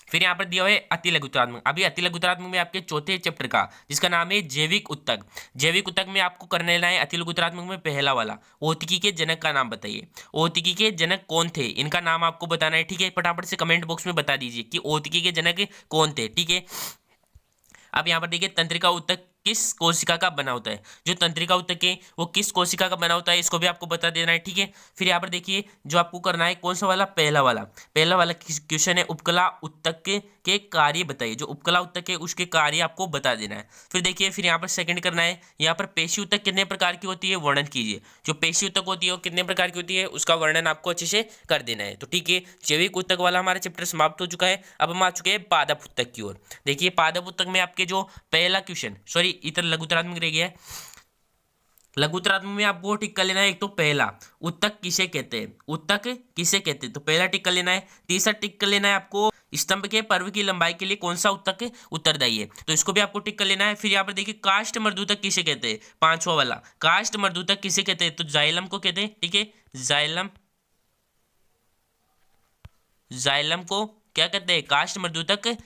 फिर यहाँ पर दिया हुआ है अति लघुतरात्मक। अभी अति लघुतरात्मक में आपके चौथे चैप्टर का जिसका नाम है जैविक उत्तक, जैविक उत्तक में आपको करने लेना है अति लघुतरात्मक में पहला वाला, औतिकी के जनक का नाम बताइए। औतिकी के जनक कौन थे, इनका नाम आपको बताना है, ठीक है। फटाफट से कमेंट बॉक्स में बता दीजिए कि औतिकी के जनक कौन थे, ठीक है। अब यहाँ पर देखिए तंत्रिका उत्तक किस कोशिका का बना होता है, जो तंत्रिका उत्तक है वो किस कोशिका का बना होता है, इसको भी आपको बता देना है, ठीक है। फिर यहाँ पर देखिए जो आपको करना है कौन सा वाला, पहला वाला क्वेश्चन है, उपकला उत्तक के कार्य बताइए। जो उपकला उत्तक है उसके कार्य आपको बता देना है। फिर देखिए फिर यहाँ पर सेकंड करना है, यहाँ पर पेशी उत्तक कितने प्रकार की होती है वर्णन कीजिए। जो पेशी उत्तक होती है वो कितने प्रकार की होती है उसका वर्णन आपको अच्छे से कर देना है। तो ठीक है, जैविक उत्तक वाला हमारा चैप्टर समाप्त हो चुका है। अब हम आ चुके हैं पादप उत्तक की ओर। देखिए पादप उत्तक में आपके जो पहला क्वेश्चन, सॉरी इधर लघुतरात्मक रह गया है, लघुतरात्मक में आपको टिक कर लेना है। एक तो पहला, उत्तक किसे कहते हैं, उत्तक किसे कहते हैं, तो पहला टिक कर लेना है। तीसरा टिक कर लेना है आपको स्तंभ के पर्व की लंबाई के लिए कौन सा उत्तक उत्तरदायी है, तो इसको भी आपको टिक कर लेना है। फिर यहाँ पर देखिए काष्ठ मर्दूतक किसे कहते हैं, पांचवा वाला काष्ठ मर्दूतक किसे कहते हैं, तो जाइलम को कहते हैं, ठीक है। जाइलम को क्या कहते हैं, काष्ठ मर्दूतक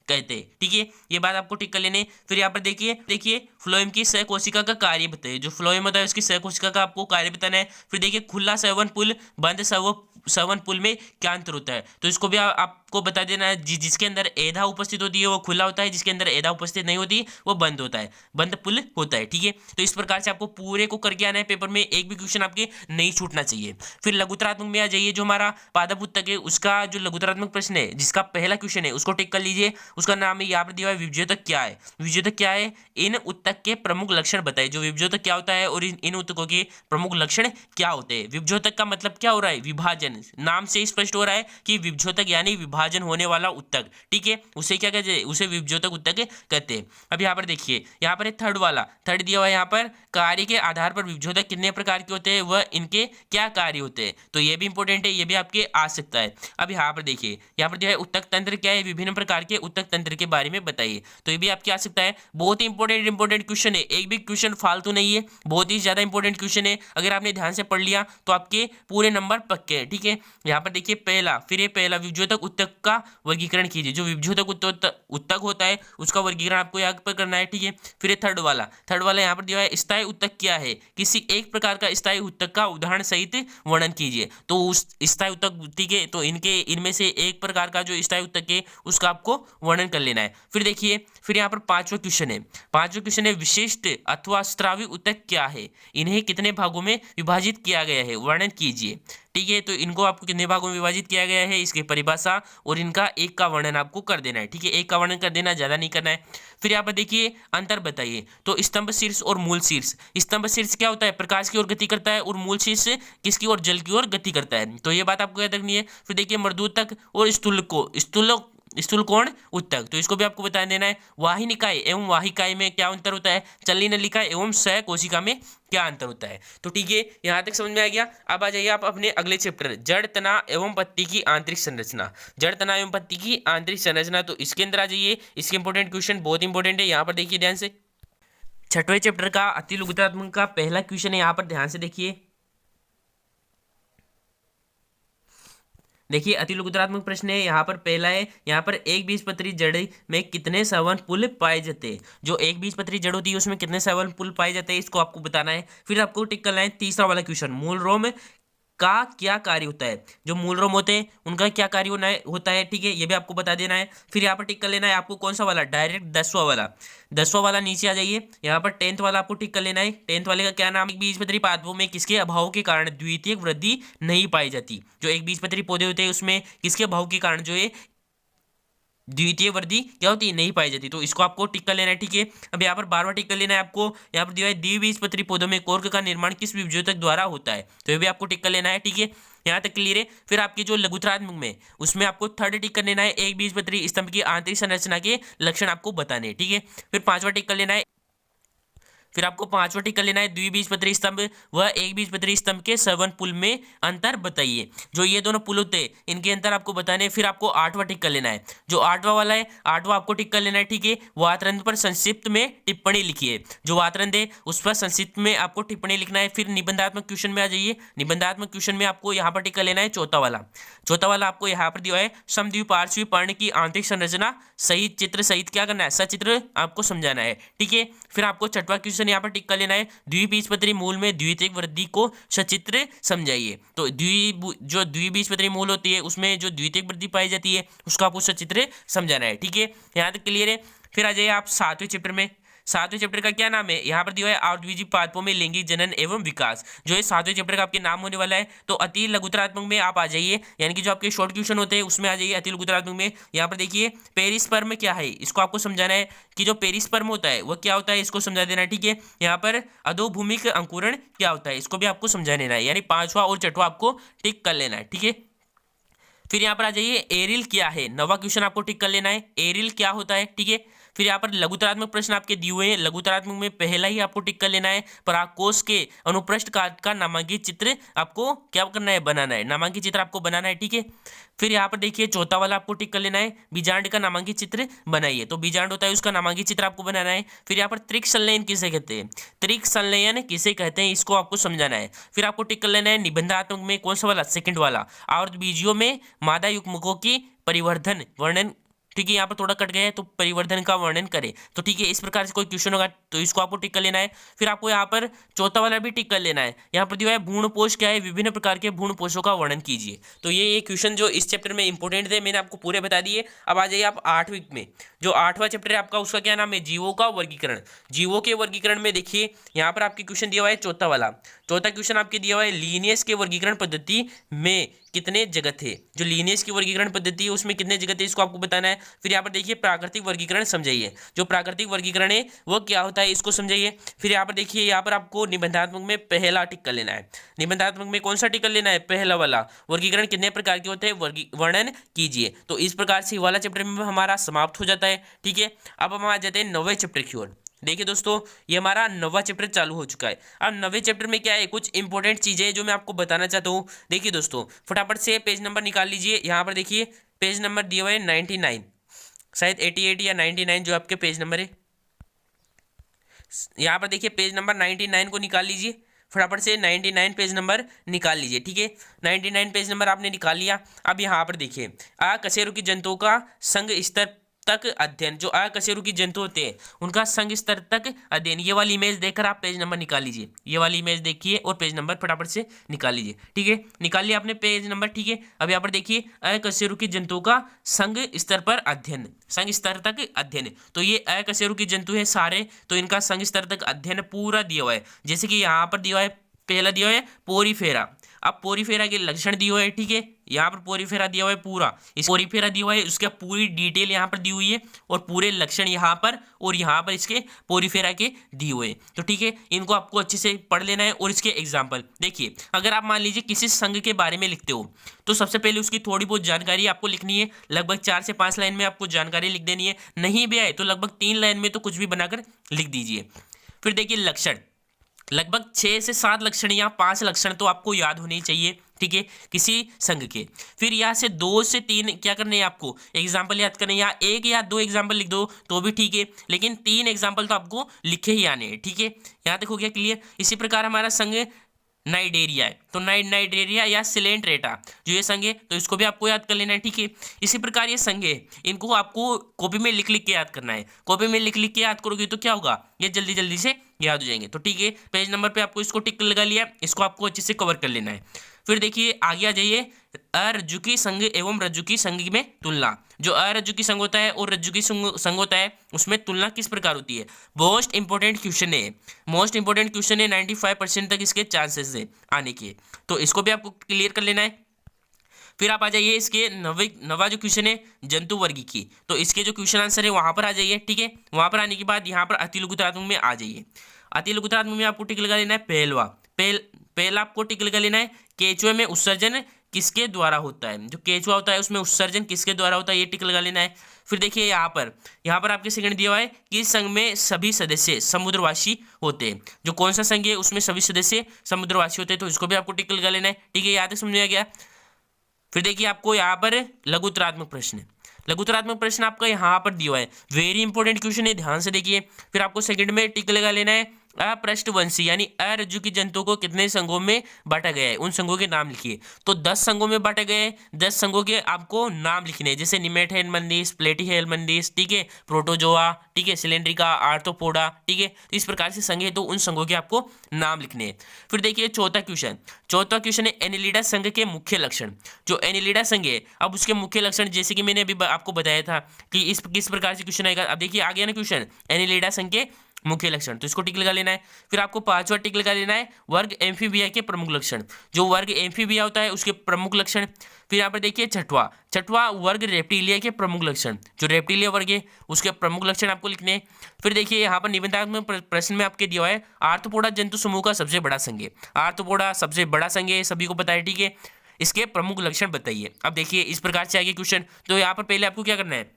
कहते हैं, ठीक है। ये बात आपको टिक कर लेने। फिर यहाँ पर देखिए फ्लोएम की सह कोशिका का कार्य बताइए। जो फ्लोएम होता है उसकी सह कोशिका का आपको कार्य बताना है। फिर देखिए खुला संवहन पुल, बंद संवहन पुल में क्या अंतर होता है, तो इसको भी आपको बता देना है। जिसके अंदर एधा उपस्थित होती है वो खुला होता है, जिसके अंदर एधा उपस्थित नहीं होती वो बंद होता है, बंद पुल होता है, ठीक है। तो इस प्रकार से आपको पूरे को करके आना है पेपर में, एक भी क्वेश्चन आपके नहीं छूटना चाहिए। फिर लघुतरात्मक में आ जाइए, जो हमारा पादप उत्तक है उसका जो लघुतरात्मक प्रश्न है जिसका पहला क्वेश्चन है उसको टिक कर लीजिए। उसका नाम है, यहाँ पर दिया हुआ है विभज्योतक क्या है। विभज्योतक क्या है, इन उत्तक के प्रमुख लक्षण बताइए। जो विभज्योतक क्या होता है और इन उत्तकों के प्रमुख लक्षण क्या होते हैं। विभज्योतक का मतलब क्या हो रहा है, विभाजन, नाम से स्पष्ट हो रहा है कि विभज्योतक यानी विभाजन होने वाला उत्तक, ठीक है। उसे क्या कहते हैं, उसे विभज्योतक उत्तक कहते हैं। अब यहाँ पर देखिए यहाँ पर थर्ड दिया हुआ है, यहाँ पर कार्य के आधार पर विभज्योतक कितने प्रकार के होते हैं, वह इनके क्या कार्य होते हैं, तो ये भी इंपॉर्टेंट है, ये भी आपके आ सकता है। अब यहाँ पर देखिए यहाँ पर जो है उत्तक तंत्र क्या है, विभिन्न प्रकार के उत्तक तंत्र के बारे में बताइए, तो ये भी आपके आ सकता है। बहुत ही इंपॉर्टेंट क्वेश्चन है, एक भी क्वेश्चन फालतू नहीं है, बहुत ही ज्यादा इंपॉर्टेंट क्वेश्चन है। अगर आपने ध्यान से पढ़ लिया तो आपके पूरे नंबर पक्के हैं, ठीक है। यहाँ पर देखिए पहला विभज्योतक उत्तक का वर्गीकरण कीजिए। जो विभज्योतक उत्तक होता है उसका वर्गीकरण आपको यहाँ पर करना है, ठीक है। फिर थर्ड वाला यहाँ पर दिया है स्थायी उत्तक क्या है, किसी एक प्रकार का स्थायी उत्तक का उदाहरण सहित वर्णन कीजिए। तो उस स्थायी उत्तक, ठीक है, तो इनमें से एक प्रकार का जो स्थायी उत्तक है उसका आपको वर्णन कर लेना है। फिर देखिए फिर यहाँ पर पांचवा क्वेश्चन है विशिष्ट अथवा स्रावी उत्तक क्या है, इन्हें कितने भागों में विभाजित किया गया है, वर्णन कीजिए, ठीक है। तो इनको आपको कितने भागों में विभाजित किया गया है, इसकी परिभाषा और इनका एक का वर्णन आपको कर देना है, ठीक है। एक का वर्णन कर देना, ज्यादा नहीं करना है। फिर यहाँ पर देखिए अंतर बताइए। तो स्तंभ शीर्ष और मूल शीर्ष, स्तंभ शीर्ष क्या होता है, प्रकाश की ओर गति करता है, और मूल शीर्ष किसकी ओर, जल की ओर गति करता है, तो ये बात आपको याद रखनी है। फिर देखिए मर्दूतक और स्थूलकोण उत्तक, तो इसको भी आपको बता देना है। वाहिनिकाय एवं वाहिकाय में क्या अंतर होता है, चलनी नलिका एवं सह कोशिका में क्या अंतर होता है, तो ठीक है, यहां तक समझ में आ गया। अब आ जाइए आप अपने अगले चैप्टर जड़ तना एवं पत्ती की आंतरिक संरचना। जड़ तना एवं पत्ती की आंतरिक संरचना, तो इसके अंदर आ जाइए। इसके इंपॉर्टेंट क्वेश्चन बहुत इंपॉर्टेंट है, यहाँ पर देखिए ध्यान से। छठवें चैप्टर का अति लघुतरात्मक का पहला क्वेश्चन है, यहाँ पर ध्यान से देखिए। देखिए अति लघुतरात्मक प्रश्न है, यहाँ पर पहला है, यहाँ पर एक बीजपत्री जड़ में कितने संवहन पुल पाए जाते हैं। जो एक बीजपत्री जड़ होती है उसमें कितने संवहन पुल पाए जाते हैं, इसको आपको बताना है। फिर आपको टिक करना है तीसरा वाला क्वेश्चन, मूल रोम का क्या कार्य होता है। जो मूल रोम होते हैं उनका क्या कार्य होता है, ठीक है, ये भी आपको बता देना है। फिर यहाँ पर टिक कर लेना है आपको कौन सा वाला, डायरेक्ट 10वां वाला नीचे आ जाइए। यहाँ पर 10th वाला आपको टिक कर लेना है। 10th वाले का क्या नाम, एक बीजपत्री पादपों में किसके अभाव के कारण द्वितीयक वृद्धि नहीं पाई जाती। जो एक बीजपत्री पौधे होते हैं उसमें किसके अभाव के कारण जो है द्वितीय वर्दी क्या होती है, नहीं पाई जाती, तो इसको आपको टिक कर लेना है। ठीक है, अब यहाँ पर 12वां टिक कर लेना है आपको। यहाँ पर दिया है द्विबीजपत्री पौधों में कोर्क का निर्माण किस विभेदक द्वारा होता है, तो ये भी आपको टिक कर लेना है। ठीक है, यहाँ तक क्लियर है। फिर आपकी जो लघुत्रात्मक में उसमें आपको थर्ड टिक कर लेना है, एक बीजपत्री स्तंभ की आंतरिक संरचना के लक्षण आपको बताने हैं। ठीक है, फिर 5वां टिक कर लेना है। फिर आपको 5वां टिक कर लेना है, द्विबीजपत्री स्तंभ व एक बीजपत्री स्तंभ के सवन पुल में अंतर बताइए। जो ये दोनों पुल होते हैं इनके अंतर आपको बताने हैं। फिर आपको 8वां टिक कर लेना है, जो 8वां वाला है 8वां आपको टिक कर लेना है। ठीक है, वातरंध पर संक्षिप्त में टिप्पणी लिखिए। जो वातरंध है उस पर संक्षिप्त में आपको टिप्पणी लिखना है। फिर निबंधात्मक क्वेश्चन में आ जाइए। निबंधात्मक क्वेश्चन में आपको यहाँ पर टिक कर लेना है चौथा वाला आपको यहाँ पर दिया है समद्विपार्श्वी पर्ण की आंतरिक संरचना सहित चित्र सहित क्या करना है, सचित्र आपको समझाना है। ठीक है, फिर आपको 6वां क्वेश्चन यहाँ पर टिक कर लेना है, द्विबीजपत्री मूल में द्वितीयक वृद्धि को सचित्र समझाइए। तो जो द्विबीजपत्री मूल होती है उसमें जो द्वितीयक वृद्धि पाई जाती है उसका आपको सचित्र समझाना है। ठीक है, यहाँ तक क्लियर है। फिर आ जाइए आप 7वें चैप्टर में। 7वें चैप्टर का क्या नाम है, यहाँ पर दिया है आवद्विजीव पादपों में लैंगिक जनन एवं विकास। जो है 7वें चैप्टर का आपके नाम होने वाला है। तो अति लघुतरात्मक में आप आ जाइए, यानी कि जो आपके शॉर्ट क्वेश्चन होते हैं उसमें आ जाइए अति लघुतरात्मक में। यहाँ पर देखिए पेरिस्पर्म क्या है, इसको आपको समझाना है कि जो पेरिस्पर्म होता है वह क्या होता है, इसको समझा देना है। ठीक है, यहाँ पर अधोभूमिक अंकुरण क्या होता है, इसको भी आपको समझा देना है, यानी 5वां और 6वां आपको टिक कर लेना है। ठीक है, फिर यहाँ पर आ जाइए एरिल क्या है, 9वां क्वेश्चन आपको टिक कर लेना है, एरिल क्या होता है। ठीक है, फिर यहाँ पर लघुतरात्मक प्रश्न आपके दिए हुए हैं। लघुतरात्मक में पहला ही आपको टिक कर लेना है, परागकोश के अनुप्रस्थ काट का नामांकित चित्र आपको क्या करना है, बनाना है, नामांकित चित्र आपको बनाना है। ठीक है, फिर यहाँ पर देखिए चौथा वाला आपको टिक कर लेना है, बीजांड का नामांकित चित्र बनाइए। तो बीजांड होता है उसका नामांकित चित्र आपको बनाना है। फिर यहाँ पर त्रिक संलयन किसे कहते हैं, त्रिक संलयन किसे कहते हैं, इसको आपको समझाना है। फिर आपको टिक कर लेना है निबंधात्मक में कौन सा वाला, सेकंड वाला, आवर्त बीजियों में मादा युग्मकों की परिवर्धन वर्णन। ठीक है, यहाँ पर थोड़ा कट गया है तो परिवर्धन का वर्णन करें। तो ठीक है, इस प्रकार से कोई क्वेश्चन होगा तो इसको आपको टिक कर लेना है। फिर आपको यहाँ पर चौथा वाला भी टिक कर लेना है। यहाँ पर दिया है भ्रूणपोष क्या है, विभिन्न प्रकार के भ्रूणपोषों का वर्णन कीजिए। तो ये क्वेश्चन जो इस चैप्टर में इंपॉर्टेंट थे मैंने आपको पूरे बता दिए। अब आ जाइए आप 8वीं में, जो 8वां चैप्टर है आपका उसका क्या नाम है, जीवों का वर्गीकरण। जीवों के वर्गीकरण में देखिए यहाँ पर आपके क्वेश्चन दिया हुआ है चौथा वाला। चौथा क्वेश्चन आपके दिया हुआ है लीनियस के वर्गीकरण पद्धति में कितने जगत है। जो लीनियस की वर्गीकरण पद्धति है उसमें कितने जगत है इसको आपको बताना है। फिर यहाँ पर देखिए प्राकृतिक वर्गीकरण समझाइए, जो प्राकृतिक वर्गीकरण है वो क्या होता है इसको समझाइए। फिर यहाँ पर देखिए यहाँ पर आपको निबंधात्मक में पहला टिक कर लेना है। निबंधात्मक में कौन सा टिक कर लेना है, पहला वाला, वर्गीकरण कितने प्रकार के होते हैं वर्णन कीजिए। तो इस प्रकार से वाला चैप्टर में हमारा समाप्त हो जाता है। ठीक है, अब हम आ जाते हैं 9वें चैप्टर की ओर। देखिए दोस्तों ये हमारा 9वां चैप्टर चालू हो चुका है। अब 9वें चैप्टर में क्या है, कुछ इंपॉर्टेंट चीजें जो मैं आपको बताना चाहता हूँ। देखिए दोस्तों फटाफट से पेज नंबर निकाल लीजिए। यहाँ पर देखिए पेज नंबर दिए हुए है 99, शायद 88 या 99 जो आपके पेज नंबर है। यहाँ पर देखिए पेज नंबर 99 को निकाल लीजिए फटाफट से, 99 पेज नंबर निकाल लीजिए। ठीक है, 99 पेज नंबर आपने निकाल लिया। अब यहाँ पर देखिए अकशेरुकी जंतुओं का संघ स्तर तक अध्ययन, जो अकशेरुकी जंतु होते हैं उनका संघ स्तर तक अध्ययन। ये वाली इमेज देखकर आप पेज नंबर निकाल लीजिए। ये वाली इमेज देखिए और पेज नंबर फटाफट से निकाल लीजिए। ठीक है, निकाल लिया आपने पेज नंबर। ठीक है, अब यहाँ पर देखिए अकशेरुकी जंतुओं का संघ स्तर पर अध्ययन, संघ स्तर तक अध्ययन। तो ये अकशेरुकी जंतु है सारे, तो इनका संघ स्तर तक अध्ययन पूरा दिया हुआ है। जैसे कि यहाँ पर दिया हुआ है, पहला दिया हुआ है पोरीफेरा। अब पोरीफेरा के लक्षण दिए हुए हैं। ठीक है, यहाँ पर पोरीफेरा दिया हुआ है पूरा, इस पोरीफेरा दिया हुआ है उसका पूरी डिटेल यहाँ पर दी हुई है और पूरे लक्षण यहाँ पर और यहाँ पर इसके पोरीफेरा के दिए हुए हैं। तो ठीक है, इनको आपको अच्छे से पढ़ लेना है। और इसके एग्जाम्पल देखिए, अगर आप मान लीजिए किसी संघ के बारे में लिखते हो तो सबसे पहले उसकी थोड़ी बहुत जानकारी आपको लिखनी है। लगभग 4 से 5 लाइन में आपको जानकारी लिख देनी है। नहीं भी आए तो लगभग 3 लाइन में तो कुछ भी बनाकर लिख दीजिए। फिर देखिए लक्षण, लगभग 6 से 7 लक्षण या 5 लक्षण तो आपको याद होने चाहिए। ठीक है, किसी संघ के। फिर यहाँ से 2 से 3 क्या करने हैं आपको, एग्जाम्पल याद करने हैं। यहाँ 1 या 2 एग्जाम्पल लिख दो तो भी ठीक है, लेकिन 3 एग्जाम्पल तो आपको लिखे ही आने हैं। ठीक है, यहाँ तक हो गया क्लियर। इसी प्रकार हमारा संघ नाइडेरिया है, तो नाइडेरिया या सिलेंट्रेटा जो ये संघ है तो इसको भी आपको याद कर लेना है। ठीक है, इसी प्रकार ये संघ है, इनको आपको कॉपी में लिख लिख के याद करना है। कॉपी में लिख लिख के याद करोगे तो क्या होगा, ये जल्दी जल्दी से याद हो जाएंगे। तो ठीक है, पेज नंबर पे आपको इसको टिक लगा लिया, इसको आपको अच्छे से कवर कर लेना है। फिर देखिए आगे आ जाइए, अरज्जुकी संघ एवं रज्जुकी संघ में तुलना। जो अरज्जुकी संघ होता है और रज्जुकी संघ होता है उसमें तुलना किस प्रकार होती है। मोस्ट इंपोर्टेंट क्वेश्चन है, मोस्ट इंपोर्टेंट क्वेश्चन है, 95% तक इसके चांसेस है आने के, तो इसको भी आपको क्लियर कर लेना है। फिर आप आ जाइए इसके नवा जो क्वेश्चन है जंतु वर्गीकी, तो इसके जो क्वेश्चन आंसर है वहां पर आ जाइए। ठीक है, वहां पर आने के बाद यहाँ पर अति लघुत्तरात्मक में आ जाइए। अति लघुत्तरात्मक में आपको टिक लगा लेना है पहलवा। पहला आपको टिक लगा लेना है केचुए में उत्सर्जन किसके द्वारा होता है, जो केचुआ होता है उसमें उत्सर्जन किसके द्वारा होता है, ये टिक लगा लेना है। फिर देखिए यहाँ पर आपके सेकंड दिया हुआ है कि इस संघ में सभी सदस्य समुद्रवासी होते हैं। जो कौन सा संघ है उसमें सभी सदस्य समुद्रवासी होते हैं, तो इसको भी आपको टिक लगा लेना है। ठीक है, यहाँ तक समझ में आ गया। फिर देखिए आपको यहाँ पर लघुत्तरात्मक प्रश्न, लघुत्तरात्मक प्रश्न आपका यहाँ पर दिया हुआ है, वेरी इंपॉर्टेंट क्वेश्चन है, ध्यान से देखिए। फिर आपको सेकंड में टिक लगा लेना है अपृष्ठवंशी यानी अरज्जुकी जंतुओं को कितने संघों में बांटा गया है, उन संघों के नाम लिखिए। तो 10 संघों में बांटे गए, 10 संघों के आपको नाम लिखने हैं, जैसे निमेटहेलमिन्थेस, प्लेटीहेलमिन्थेस, ठीक है, प्रोटोजोआ, ठीक है, सिलेंड्रिका, आर्थ्रोपोडा, ठीक है, तो इस प्रकार से संघ है, तो उन संघों के आपको नाम लिखने हैं। फिर देखिए चौथा क्वेश्चन है एनिलिडा संघ के मुख्य लक्षण। जो एनिलिडा संघ है अब उसके मुख्य लक्षण, जैसे कि मैंने अभी आपको बताया था कि इस किस प्रकार से क्वेश्चन आएगा। अब देखिए आ गया ना क्वेश्चन एनिलिडा संघ के मुख्य लक्षण, तो इसको टिक लगा लेना है। फिर आपको पांचवा टिक लगा लेना है वर्ग एम्फीबिया के प्रमुख लक्षण। जो वर्ग एम्फीबिया होता है उसके प्रमुख लक्षण। फिर यहाँ पर देखिए छठवा वर्ग रेप्टिलिया के प्रमुख लक्षण। जो रेप्टिलिया वर्ग है उसके प्रमुख लक्षण आपको लिखने हैं। फिर देखिए यहाँ पर निबंधात्मक प्रश्न में आपके दिया है आर्थ्रोपोडा जंतु समूह का सबसे बड़ा संघ है। आर्थ्रोपोडा सबसे बड़ा संघ है, सभी को पता है, ठीक है। इसके प्रमुख लक्षण बताइए। अब देखिए इस प्रकार से आगे क्वेश्चन, तो यहाँ पर पहले आपको क्या करना है,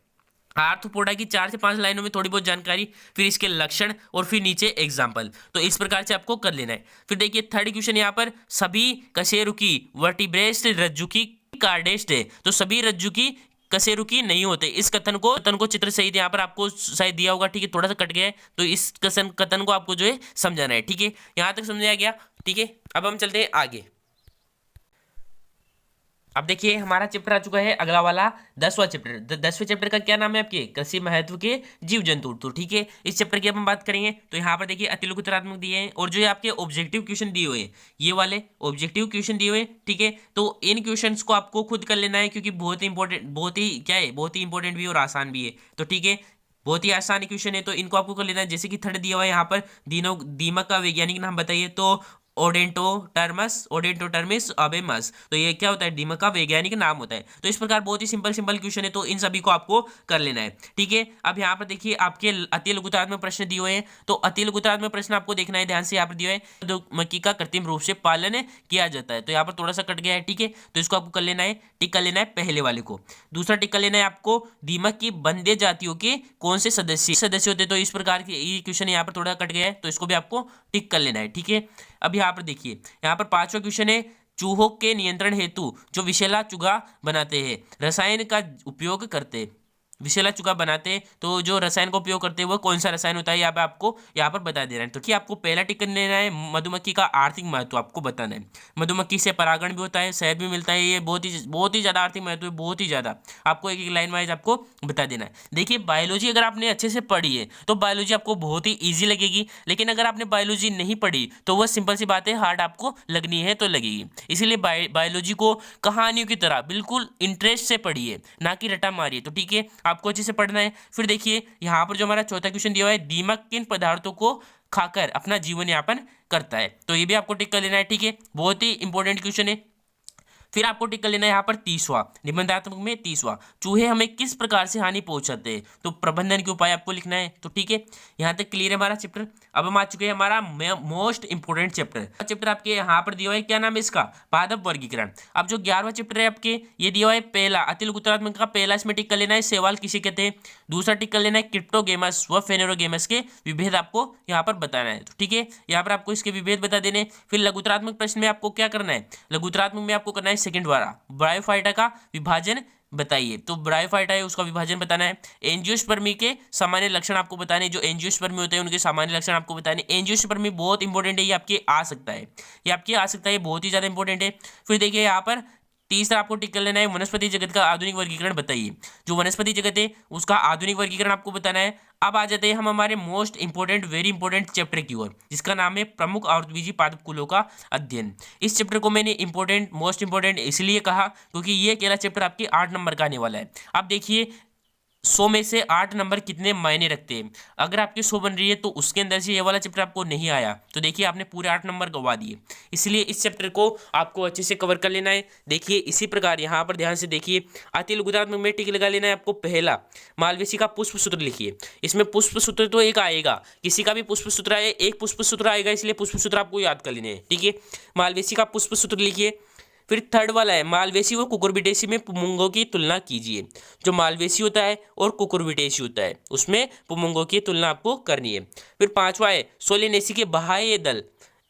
आर्थ्रोपोडा की 4 से 5 लाइनों में थोड़ी बहुत जानकारी, फिर इसके लक्षण और फिर नीचे एग्जाम्पल, तो इस प्रकार से आपको कर लेना है। फिर देखिए थर्ड क्वेश्चन यहाँ पर सभी कशेरुकी वर्टिब्रेस्ट रज्जुकी कार्डेस्ट है, तो सभी रज्जुकी कशेरुकी नहीं होते। इस कथन को चित्र सहित यहाँ पर आपको शायद दिया होगा, ठीक है, थोड़ा सा कट गया है, तो इस कथन को आपको जो है समझाना है। ठीक है, यहाँ तक समझ आ गया। ठीक है, अब हम चलते हैं आगे। अब देखिए हमारा चैप्टर आ चुका है अगला वाला 10वां चैप्टर। 10वें चैप्टर का क्या नाम है आपके, कृषि महत्व के जीव जंतु। तो ठीक है, इस चैप्टर की अब हम बात करेंगे। तो यहाँ पर देखिए अति लघुत्तरात्मक दिए हैं और जो ये आपके ऑब्जेक्टिव क्वेश्चन दिए हुए हैं, ये वाले ऑब्जेक्टिव क्वेश्चन दिए हुए हैं। ठीक है, तो इन क्वेश्चन को आपको खुद कर लेना है, क्योंकि बहुत ही इंपॉर्टेंट, बहुत ही इंपॉर्टेंट भी और आसान भी है। तो ठीक है, बहुत ही आसान क्वेश्चन है, तो इनको आपको कर लेना है। जैसे कि थर्ड दिया हुआ है यहाँ पर, दीमक का वैज्ञानिक नाम बताइए, तो ओडेंटोटर्मिस अबेमस। तो ये क्या होता है, दीमक का वैज्ञानिक नाम होता है। तो इस प्रकार बहुत ही सिंपल क्वेश्चन है, तो इन सभी को आपको कर लेना है। ठीक है, अब यहाँ पर देखिए आपके अति लघुत्तरात्मक प्रश्न दिए हुए हैं, तो अति लघुत्तरात्मक प्रश्न आपको देखना है ध्यान से। यहाँ पर दिया है मधुमक्खी का कृत्रिम रूप से पालन किया जाता है, तो यहाँ पर थोड़ा सा कट गया है। ठीक है, तो इसको आपको कर लेना है, टिक कर लेना है पहले वाले को। दूसरा टिक कर लेना है आपको दीमक की वन्य जातियों के कौन से सदस्य होते हैं, तो इस प्रकार के ये क्वेश्चन यहाँ पर थोड़ा कट गया है, तो इसको भी आपको टिक कर लेना है। ठीक है, अब यहाँ पर देखिए यहाँ पर 5वां क्वेश्चन है चूहों के नियंत्रण हेतु जो विषैला चूहा बनाते हैं रसायन का उपयोग करते हैं। विषैला चूहा बनाते हैं, तो जो रसायन का उपयोग करते हैं वो कौन सा रसायन होता है, यहाँ पे आपको यहाँ पर बता दे रहे हैं। तो कि आपको पहला टिक लेना है मधुमक्खी का आर्थिक महत्व आपको बताना है। मधुमक्खी से परागण भी होता है, शहद भी मिलता है, ये बहुत ही ज़्यादा आर्थिक महत्व है, बहुत ही ज़्यादा। आपको एक लाइन वाइज आपको बता देना है। देखिए बायोलॉजी अगर आपने अच्छे से पढ़ी है तो बायोलॉजी आपको बहुत ही ईजी लगेगी, लेकिन अगर आपने बायोलॉजी नहीं पढ़ी तो वह सिंपल सी बात है, हार्ड आपको लगनी है तो लगेगी। इसीलिए बायोलॉजी को कहानियों की तरह बिल्कुल इंटरेस्ट से पढ़िए, ना कि रटा मारिए। तो ठीक है, आपको अच्छे से पढ़ना है। फिर देखिए यहाँ पर जो हमारा चौथा क्वेश्चन दिया हुआ है दीमक किन पदार्थों को खाकर अपना जीवन यापन करता है, तो ये भी आपको टिक कर लेना है। ठीक है, बहुत ही इंपॉर्टेंट क्वेश्चन है। फिर आपको टिक कर लेना है यहाँ पर 30वां, निबंधात्मक में 30वां, चूहे हमें किस प्रकार से हानि पहुंचाते हैं, तो प्रबंधन के उपाय आपको लिखना है। तो ठीक है, यहाँ तक क्लियर है हमारा चैप्टर। अब हम आ चुके हैं हमारा मोस्ट इंपोर्टेंट चैप्टर आपके यहाँ पर दिया हुआ है, क्या नाम है इसका, पादप वर्गीकरण। अब जो 11वां चैप्टर है आपके, ये दिया हुआ है पहला अति लघुत्तरात्मक का पहला, इसमें टिक कर लेना है सवाल किसे कहते हैं। दूसरा टिक कर लेना है क्रिप्टोगेमस व फेनेरोगेमस के विभेद आपको यहाँ पर बताना है। तो ठीक है, यहाँ पर आपको इसके विभेद बता देने। फिर लघुत्तरात्मक प्रश्न में आपको क्या करना है, लघुत्तरात्मक में आपको करना है सेकंड वाला ब्रायोफाइटा का विभाजन बताइए। तो ब्रायोफाइटा है उसका विभाजन बताना है। एंजियोस्पर्मी के सामान्य लक्षण आपको बताने, जो एंजियोस्पर्मी होते हैं उनके सामान्य लक्षण आपको बताने। एंजियोस्पर्मी बहुत इंपॉर्टेंट है, ये आपके आ सकता है, बहुत ही ज़्यादा इंपॉर्टेंट है। फिर देखिए यहाँ पर तीसरा आपको टिक कर लेना है वनस्पति जगत का आधुनिक वर्गीकरण बताइए। जो वनस्पति जगत है उसका आधुनिक वर्गीकरण आपको बताना है। अब आ जाते हैं हम हमारे most important very important chapter की ओर, जिसका नाम है प्रमुख आवृतबीजी पादप कुलों का अध्ययन। इस चैप्टर को मैंने मोस्ट इंपोर्टेंट इसलिए कहा क्योंकि ये अकेला चैप्टर आपके 8 नंबर का आने वाला है। अब देखिए 100 में से 8 नंबर कितने मायने रखते हैं। अगर आपकी 100 बन रही है तो उसके अंदर से ये वाला चैप्टर आपको नहीं आया तो देखिए आपने पूरे 8 नंबर गवा दिए। इसलिए इस चैप्टर को आपको अच्छे से कवर कर लेना है। देखिए इसी प्रकार यहाँ पर ध्यान से देखिए, अति लघुत्तरात्मक में टिक लगा लेना है आपको। पहला, मालवेसी का पुष्प सूत्र लिखिए। इसमें पुष्प सूत्र तो एक आएगा, किसी का भी पुष्प सूत्र आए, एक पुष्प सूत्र आएगा, इसलिए पुष्प सूत्र आपको याद कर लेने हैं। ठीक है, मालवेसी का पुष्प सूत्र लिखिए। फिर थर्ड वाला है, मालवेसी व कुकुरबिटेसी में पुमुंगों की तुलना कीजिए। जो मालवेसी होता है और कुकुरबिटेसी होता है उसमें पुमुंगों की तुलना आपको करनी है। फिर पांचवा है, सोलेनेसी के बाह्य दल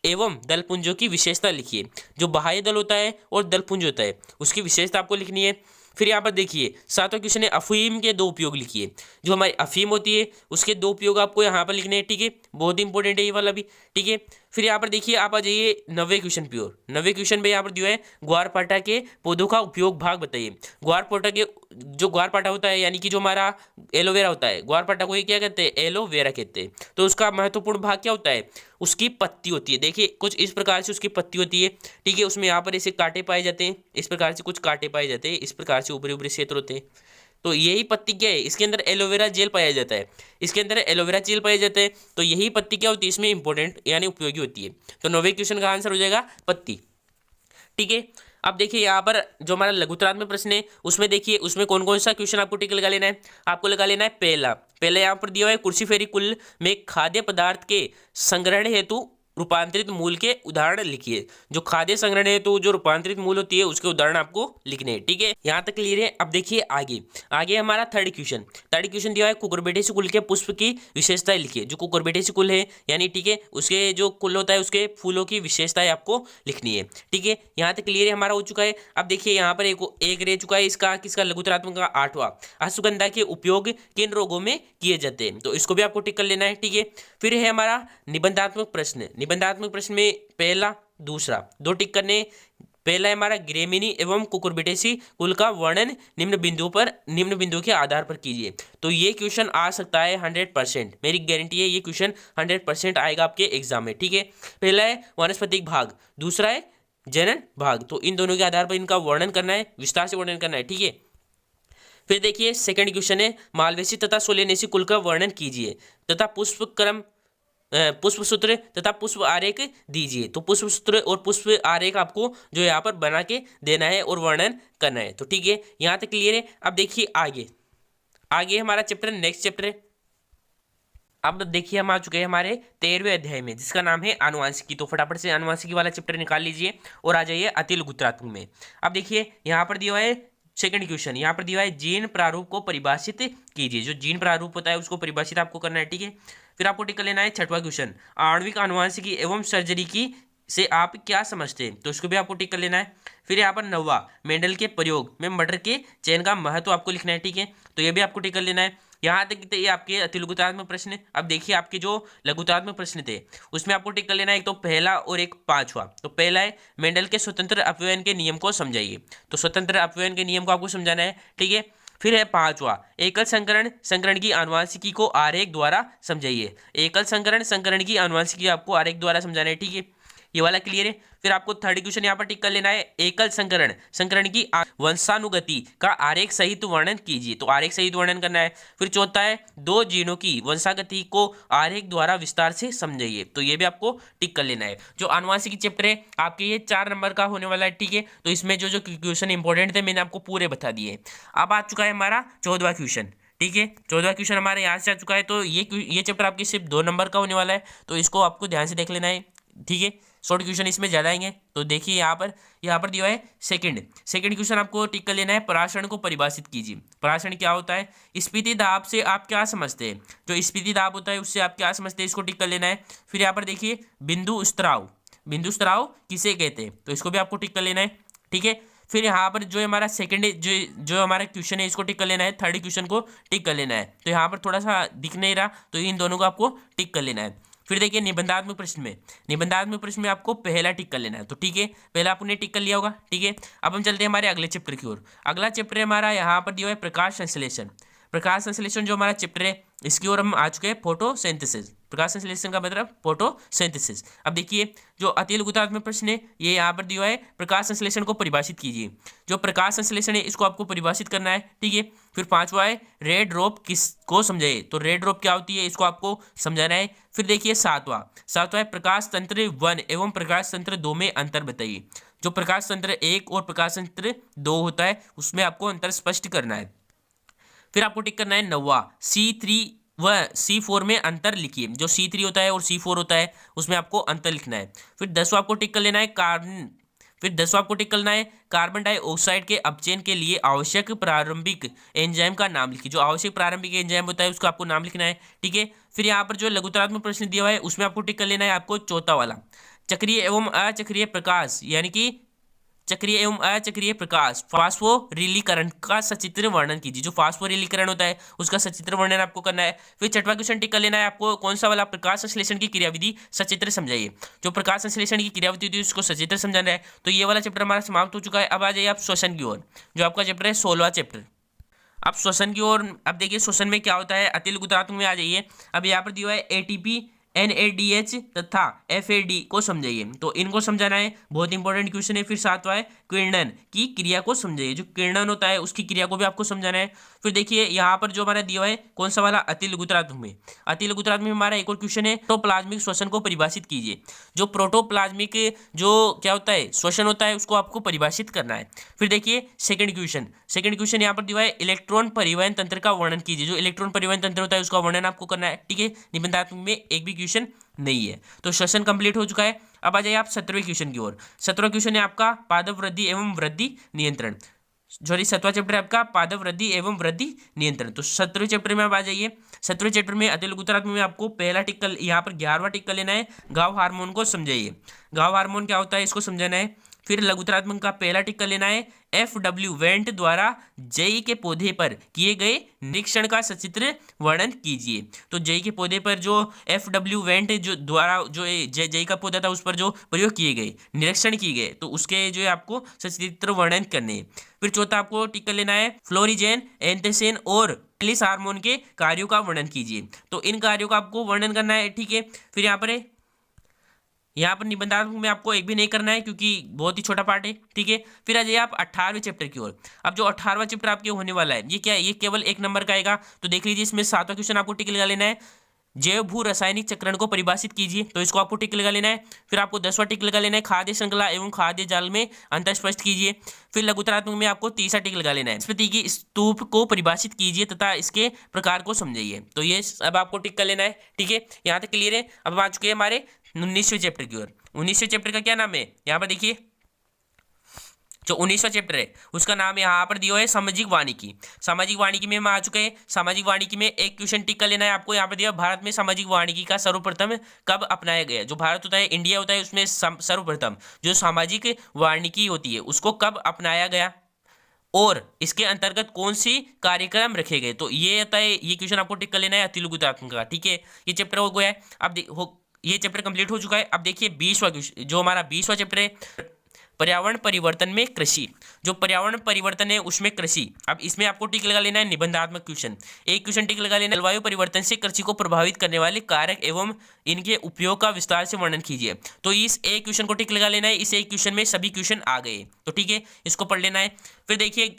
एवं दलपुंजों की विशेषता लिखिए। जो बाह्य दल होता है और दलपुंज होता है उसकी विशेषता आपको लिखनी है। फिर यहाँ पर देखिए सातवां क्वेश्चन है, अफीम के 2 उपयोग लिखिए। जो हमारी अफीम होती है उसके 2 उपयोग आपको यहाँ पर लिखने हैं। ठीक है, बहुत इंपॉर्टेंट है ये वाला भी। ठीक है, फिर यहाँ पर देखिए आप आ जाइए 90वें क्वेश्चन पे। और 90वें क्वेश्चन पे यहाँ पर दिया है, ग्वारपाठा के पौधों का उपयोग भाग बताइए। ग्वारपाठा के जो ग्वारपाठा होता है यानी कि जो हमारा एलोवेरा होता है, ग्वारपाठा को ये क्या कहते हैं, एलोवेरा कहते हैं। तो उसका महत्वपूर्ण भाग क्या होता है, उसकी पत्ती होती है। देखिए कुछ इस प्रकार से उसकी पत्ती होती है। ठीक है, उसमें यहाँ पर ऐसे कांटे पाए जाते हैं, इस प्रकार से कुछ कांटे पाए जाते हैं, इस प्रकार से ऊपरी ऊपरी क्षेत्र होते हैं। तो यही पत्ती क्या है, इसके अंदर एलोवेरा जेल पाया जाता है, इसके अंदर एलोवेरा जेल पाया जाता है। तो यही पत्ती क्या होती है, इसमें इंपॉर्टेंट यानी उपयोगी होती है। तो 90वें क्वेश्चन का आंसर हो जाएगा पत्ती। ठीक है, अब देखिए यहाँ पर जो हमारा लघुत्तरात्मक प्रश्न है उसमें देखिए उसमें कौन कौन सा क्वेश्चन आपको टिक लगा लेना है। आपको लगा लेना है पहला यहाँ पर दिया हुआ है, कुर्सी फेरी कुल में खाद्य पदार्थ के संग्रहण हेतु रूपांतरित मूल के उदाहरण लिखिए। जो खाद्य संग्रहण है तो जो रूपांतरित मूल होती है उसके उदाहरण आपको लिखने हैं। ठीक है, यहाँ तक क्लियर है। अब देखिए आगे हमारा थर्ड क्वेश्चन दिया है, कुकुरबिटेसी कुल के पुष्प की विशेषताएं लिखिए। जो कुकुरबिटेसी कुल है यानी ठीक है उसके जो कुल होता है उसके फूलों की विशेषताएं आपको लिखनी है। ठीक है, यहाँ तक क्लियर है हमारा हो चुका है। अब देखिए यहाँ पर एक रह चुका है, इसका किसका, लघुत्तरात्मक का 8वां, अश्वगंधा के उपयोग किन रोगों में किए जाते हैं। तो इसको भी आपको टिक कर लेना है। ठीक है, फिर है हमारा निबंधात्मक प्रश्न। निबंधात्मक प्रश्न में पहला दूसरा 2 टिक करने। पहला है हमारा, ग्रेमिनी एवं कुकुरबिटेसी कुल का वर्णन निम्न बिंदु के आधार पर कीजिए। तो ये क्वेश्चन आ सकता है 100%, मेरी गारंटी है ये क्वेश्चन 100% आएगा आपके एग्जाम में। ठीक है, पहला है वानस्पतिक भाग, दूसरा है जनन भाग। तो इन दोनों के आधार पर इनका वर्णन करना है, विस्तार से वर्णन करना है। ठीक है, फिर देखिए सेकंड क्वेश्चन है, मालवेसी तथा सोलेनेसी कुल का वर्णन कीजिए तथा पुष्प सूत्र तथा पुष्प आरेख दीजिए। तो पुष्प सूत्र और पुष्प आरेख आपको जो यहाँ पर बना के देना है और वर्णन करना है। तो ठीक है, यहाँ तक क्लियर है। अब देखिए आगे हमारा चैप्टर, नेक्स्ट चैप्टर है। अब देखिए हम आ चुके हैं हमारे 13वें अध्याय में जिसका नाम है आनुवांशिकी। तो फटाफट से आनुवांशिकी वाला चैप्टर निकाल लीजिए और आ जाइए अति लघुत्तरात्मक में। अब देखिए यहाँ पर दिया है सेकंड क्वेश्चन, यहाँ पर दिया है जीन प्रारूप को परिभाषित कीजिए। जो जीन प्रारूप होता है उसको परिभाषित आपको करना है। ठीक है, फिर आपको टिक कर लेना है 6वां क्वेश्चन, आणविक आनुवांशिकी एवं सर्जरी की से आप क्या समझते हैं। तो इसको भी आपको टिक कर लेना है। फिर यहाँ पर 9वां, मेंडल के प्रयोग में मटर के चयन का महत्व आपको लिखना है। ठीक है, तो ये भी आपको टिक कर लेना है। यहाँ तक ये आपके अति लघुत्तरात्मक प्रश्न है। अब देखिए आपके जो लघुत्तरात्मक प्रश्न थे उसमें आपको टिक कर लेना है, एक तो पहला और एक 5वां। तो पहला है, मेंडल के स्वतंत्र अपव्ययन के नियम को समझाइए। तो स्वतंत्र अपव्ययन के नियम को आपको समझाना है। ठीक है, फिर है 5वां, एकल संकरण की आनुवांशिकी को आरेख द्वारा समझाइए। एकल संकरण की आनुवांशिकी आपको आरेख द्वारा समझाना है। ठीक है, ये वाला क्लियर है। फिर आपको थर्ड क्वेश्चन यहाँ पर टिक कर लेना है, एकल संकरण की वंशानुगति का आरेख सहित वर्णन कीजिए। तो आरेख सहित वर्णन करना है। फिर चौथा है, 2 जीनों की वंशागति को आरेख द्वारा विस्तार से समझाइए। तो ये भी आपको टिक कर लेना है। जो आनुवांशिकी चैप्टर है आपके ये 4 नंबर का होने वाला है। ठीक है, तो इसमें जो क्वेश्चन इंपॉर्टेंट थे मैंने आपको पूरे बता दिए। अब आ चुका है हमारा 14वां क्वेश्चन। ठीक है, 14वां क्वेश्चन हमारे यहाँ से आ चुका है। तो ये चैप्टर आपके सिर्फ 2 नंबर का होने वाला है, तो इसको आपको ध्यान से देख लेना है। ठीक है, शॉर्ट क्वेश्चन इसमें ज़्यादा आएंगे। तो देखिए यहाँ पर दिया है सेकंड क्वेश्चन आपको टिक कर लेना है, पराशरण को परिभाषित कीजिए। पराशरण क्या होता है, स्फीति दाब से आप क्या समझते हैं। जो स्फीति दाब होता है उससे आप क्या समझते हैं, इसको टिक कर लेना है। फिर यहाँ पर देखिए बिंदु स्त्राव किसे कहते हैं, तो इसको भी आपको टिक कर लेना है। ठीक है, फिर यहाँ पर जो हमारा सेकंड जो हमारा क्वेश्चन है इसको टिक कर लेना है, थर्ड क्वेश्चन को टिक कर लेना है। तो यहाँ पर थोड़ा सा दिख नहीं रहा, तो इन दोनों को आपको टिक कर लेना है। फिर देखिए निबंधात्मक प्रश्न में आपको पहला टिक कर लेना है। तो ठीक है, पहला आपने टिक कर लिया होगा। ठीक है, अब हम चलते हैं हमारे अगले चैप्टर की ओर। अगला चैप्टर हमारा यहाँ पर दिया है प्रकाश संश्लेषण। प्रकाश संश्लेषण जो हमारा चैप्टर है इसकी ओर हम आ चुके हैं, फोटोसिंथेसिस। प्रकाश संश्लेषण का मतलब फोटोसिंथेसिस। अब देखिए जो अति लघुतात्मक प्रश्न है ये यहाँ पर दिया है, प्रकाश संश्लेषण को परिभाषित कीजिए। जो प्रकाश संश्लेषण है इसको आपको परिभाषित करना है, ठीक है। फिर 5वां है रेड ड्रॉप किसको समझाइए, तो रेड ड्रॉप क्या होती है इसको आपको समझाना है। फिर देखिए 7वां है प्रकाश तंत्र 1 एवं प्रकाश तंत्र 2 में अंतर बताइए। जो प्रकाश तंत्र 1 और प्रकाश तंत्र 2 होता है उसमें आपको अंतर स्पष्ट करना है। फिर आपको टिक करना है 9वां C3 व C4 में अंतर लिखिए। जो C3 होता है और C4 होता है उसमें आपको अंतर लिखना है। फिर 10वां आपको टिक कर लेना है कार्बन डाइऑक्साइड के अपचयन के लिए आवश्यक प्रारंभिक एंजाइम का नाम लिखिए। जो आवश्यक प्रारंभिक एंजाइम होता है उसका आपको नाम लिखना है, ठीक है। फिर यहाँ पर जो लघुतरात्मक प्रश्न दिया हुआ है उसमें आपको टिक कर लेना है आपको चौथा वाला, चक्रीय एवं अचक्रीय प्रकाश यानी कि चक्रीय एवं अचक्रीय प्रकाश फास्फोरिलीकरण का सचित्र वर्णन कीजिए। जो फास्फोरिलीकरण होता है उसका सचित्र वर्णन आपको करना है। फिर 6वां क्वेश्चन टिक कर लेना है आपको कौन सा वाला, प्रकाश संश्लेषण की क्रियाविधि सचित्र समझाइए। जो प्रकाश संश्लेषण की क्रियाविधि होती है उसको सचित्र समझाना है। तो ये वाला चैप्टर हमारा समाप्त हो चुका है। अब आ जाइए आप श्वसन की ओर, जो आपका चैप्टर है 16वां चैप्टर। अब श्वसन की ओर, अब देखिए श्वसन में क्या होता है, अति लघुतात्मक में आ जाइए। अब यहाँ पर दिया है ATP NADH तथा FAD को समझाइए। तो इनको समझाना है, बहुत इंपॉर्टेंट क्वेश्चन है। फिर 7वां है किरणन की क्रिया को समझाइए। जो किरणन होता है उसकी क्रिया को भी आपको समझाना है। फिर देखिए यहाँ पर जो हमारा दिया है कौन सा वाला, अति लघुतरात्मक में। अति लघुतरात्मक में हमारा एक और क्वेश्चन है प्रोटोप्लाज्मिक श्वसन को परिभाषित कीजिए। जो प्रोटोप्लाज्मिक जो क्या होता है श्वसन होता है उसको आपको परिभाषित करना है। फिर देखिए सेकंड क्वेश्चन यहाँ पर दिया है इलेक्ट्रॉन परिवहन तंत्र का वर्णन कीजिए। जो इलेक्ट्रॉन परिवहन तंत्र होता है उसका वर्णन आपको करना है, ठीक है। निबंधात्मक में एक भी क्वेश्चन नहीं है। तो श्वसन कंप्लीट हो चुका है। अब आ जाइए आप 17वें क्वेश्चन की ओर। 17वां क्वेश्चन है आपका पादप वृद्धि एवं वृद्धि नियंत्रण। सॉरी 7वां चैप्टर है आपका पादप वृद्धि एवं वृद्धि नियंत्रण। तो 17वें चैप्टर में आप आ जाइए। 17वें चैप्टर में अति लघुतरात्मक में आपको पहला टिक कर, यहाँ पर 11वां टिक कर लेना है, घाव हार्मोन को समझाइए। घाव हार्मोन क्या होता है इसको समझाना है। फिर लघुतरात्मक का पहला टिक कर लेना है FW वेंट द्वारा जई के पौधे पर किए गए निरीक्षण का सचित्र वर्णन कीजिए। तो जई के पौधे पर जो FW वेंट जो द्वारा जो जई का पौधा था उस पर जो प्रयोग किए गए, निरीक्षण किए गए, तो उसके जो है आपको सचित्र वर्णन करने हैं। फिर चौथा आपको टिक कर लेना है फ्लोरिजेन एंथेसिन और एलिस हार्मोन के कार्यों का वर्णन कीजिए। तो इन कार्यों का आपको वर्णन करना है, ठीक है। फिर यहाँ पर निबंधात्मक में आपको एक भी नहीं करना है क्योंकि बहुत ही छोटा पार्ट है, ठीक है। फिर आ जाइए आप 18वें चैप्टर की ओर। अब जो 18वां चैप्टर आपके होने वाला है ये क्या है, ये केवल 1 नंबर का आएगा। तो देख लीजिए इसमें 7वां क्वेश्चन आपको टिक लगा लेना है, जैव भू रासायनिक चक्रण को परिभाषित कीजिए। तो इसको आपको टिक लगा लेना है। फिर आपको 10वां टिक लगा लेना है, खाद्य श्रृंखला एवं खाद्य जाल में अंतर स्पष्ट कीजिए। फिर लघुतरात्मक में आपको 30वां टिक लगा लेना है, वनस्पति की स्तूप को परिभाषित कीजिए तथा इसके प्रकार को समझाइए। तो ये अब आपको टिक कर लेना है, ठीक है। यहाँ तक क्लियर है। अब आ चुके हैं हमारे 19वें चैप्टर की ओर। 19वें चैप्टर का क्या नाम है, यहाँ पर देखिए जो 19वां चैप्टर है उसका नाम यहाँ पर दिया है सामाजिक वानिकी। सामाजिक वानिकी में हम आ चुके हैं। सामाजिक वानिकी में एक क्वेश्चन टिक कर लेना है आपको। यहाँ पर दिया भारत में सामाजिक वानिकी का सर्वप्रथम कब अपनाया गया। जो भारत होता है, इंडिया होता है, उसमें सर्वप्रथम जो सामाजिक वानिकी होती है उसको कब अपनाया गया और इसके अंतर्गत कौन सी कार्यक्रम रखे गए। तो ये होता है, ये क्वेश्चन आपको टिक कर लेना है अति लघुतात्मक का, ठीक है। ये चैप्टर हो गया है। अब ये चैप्टर कंप्लीट हो चुका है। अब देखिए 20वां क्वेश्चन, जो हमारा 20वां चैप्टर है पर्यावरण परिवर्तन में कृषि। जो पर्यावरण परिवर्तन है उसमें कृषि। अब इसमें आपको टिक लगा लेना है निबंधात्मक क्वेश्चन। एक क्वेश्चन टिक लगा लेना है जलवायु परिवर्तन से कृषि को प्रभावित करने वाले कारक एवं इनके उपयोग का विस्तार से वर्णन कीजिए। तो इस एक क्वेश्चन को टिक लगा लेना है। इस एक क्वेश्चन में सभी क्वेश्चन आ गए, तो ठीक है, इसको पढ़ लेना है। फिर देखिए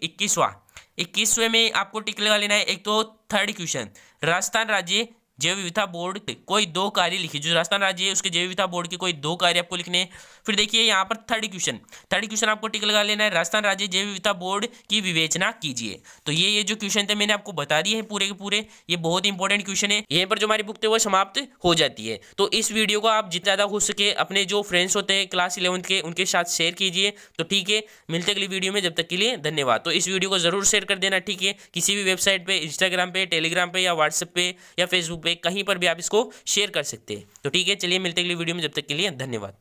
21वें में आपको टिक लगा लेना है। एक तो थर्ड क्वेश्चन, राजस्थान राज्य जैव विविधता बोर्ड कोई 2 कार्य लिखिए। जो राजस्थान राज्य है उसके जैव विविधता बोर्ड के कोई 2 कार्य आपको लिखने हैं। फिर देखिए यहाँ पर थर्ड क्वेश्चन आपको टिक लगा लेना है, राजस्थान राज्य जैव विविधता बोर्ड की विवेचना कीजिए। तो ये जो क्वेश्चन थे मैंने आपको बता दिए हैं पूरे के पूरे, ये बहुत इंपॉर्टेंट क्वेश्चन है। यहीं पर जो हमारी बुक थे वो समाप्त हो जाती है। तो इस वीडियो को आप जितना ज़्यादा हो सके अपने जो फ्रेंड्स होते हैं क्लास 11th के उनके साथ शेयर कीजिए। तो ठीक है, मिलते अगली वीडियो में, जब तक के लिए धन्यवाद। तो इस वीडियो को जरूर शेयर कर देना, ठीक है। किसी भी वेबसाइट पे, इंस्टाग्राम पे, टेलीग्राम पे या व्हाट्सएप पे या फेसबुक पे, कहीं पर भी आप इसको शेयर कर सकते हैं। तो ठीक है, चलिए मिलते अगली वीडियो में, जब तक के लिए धन्यवाद।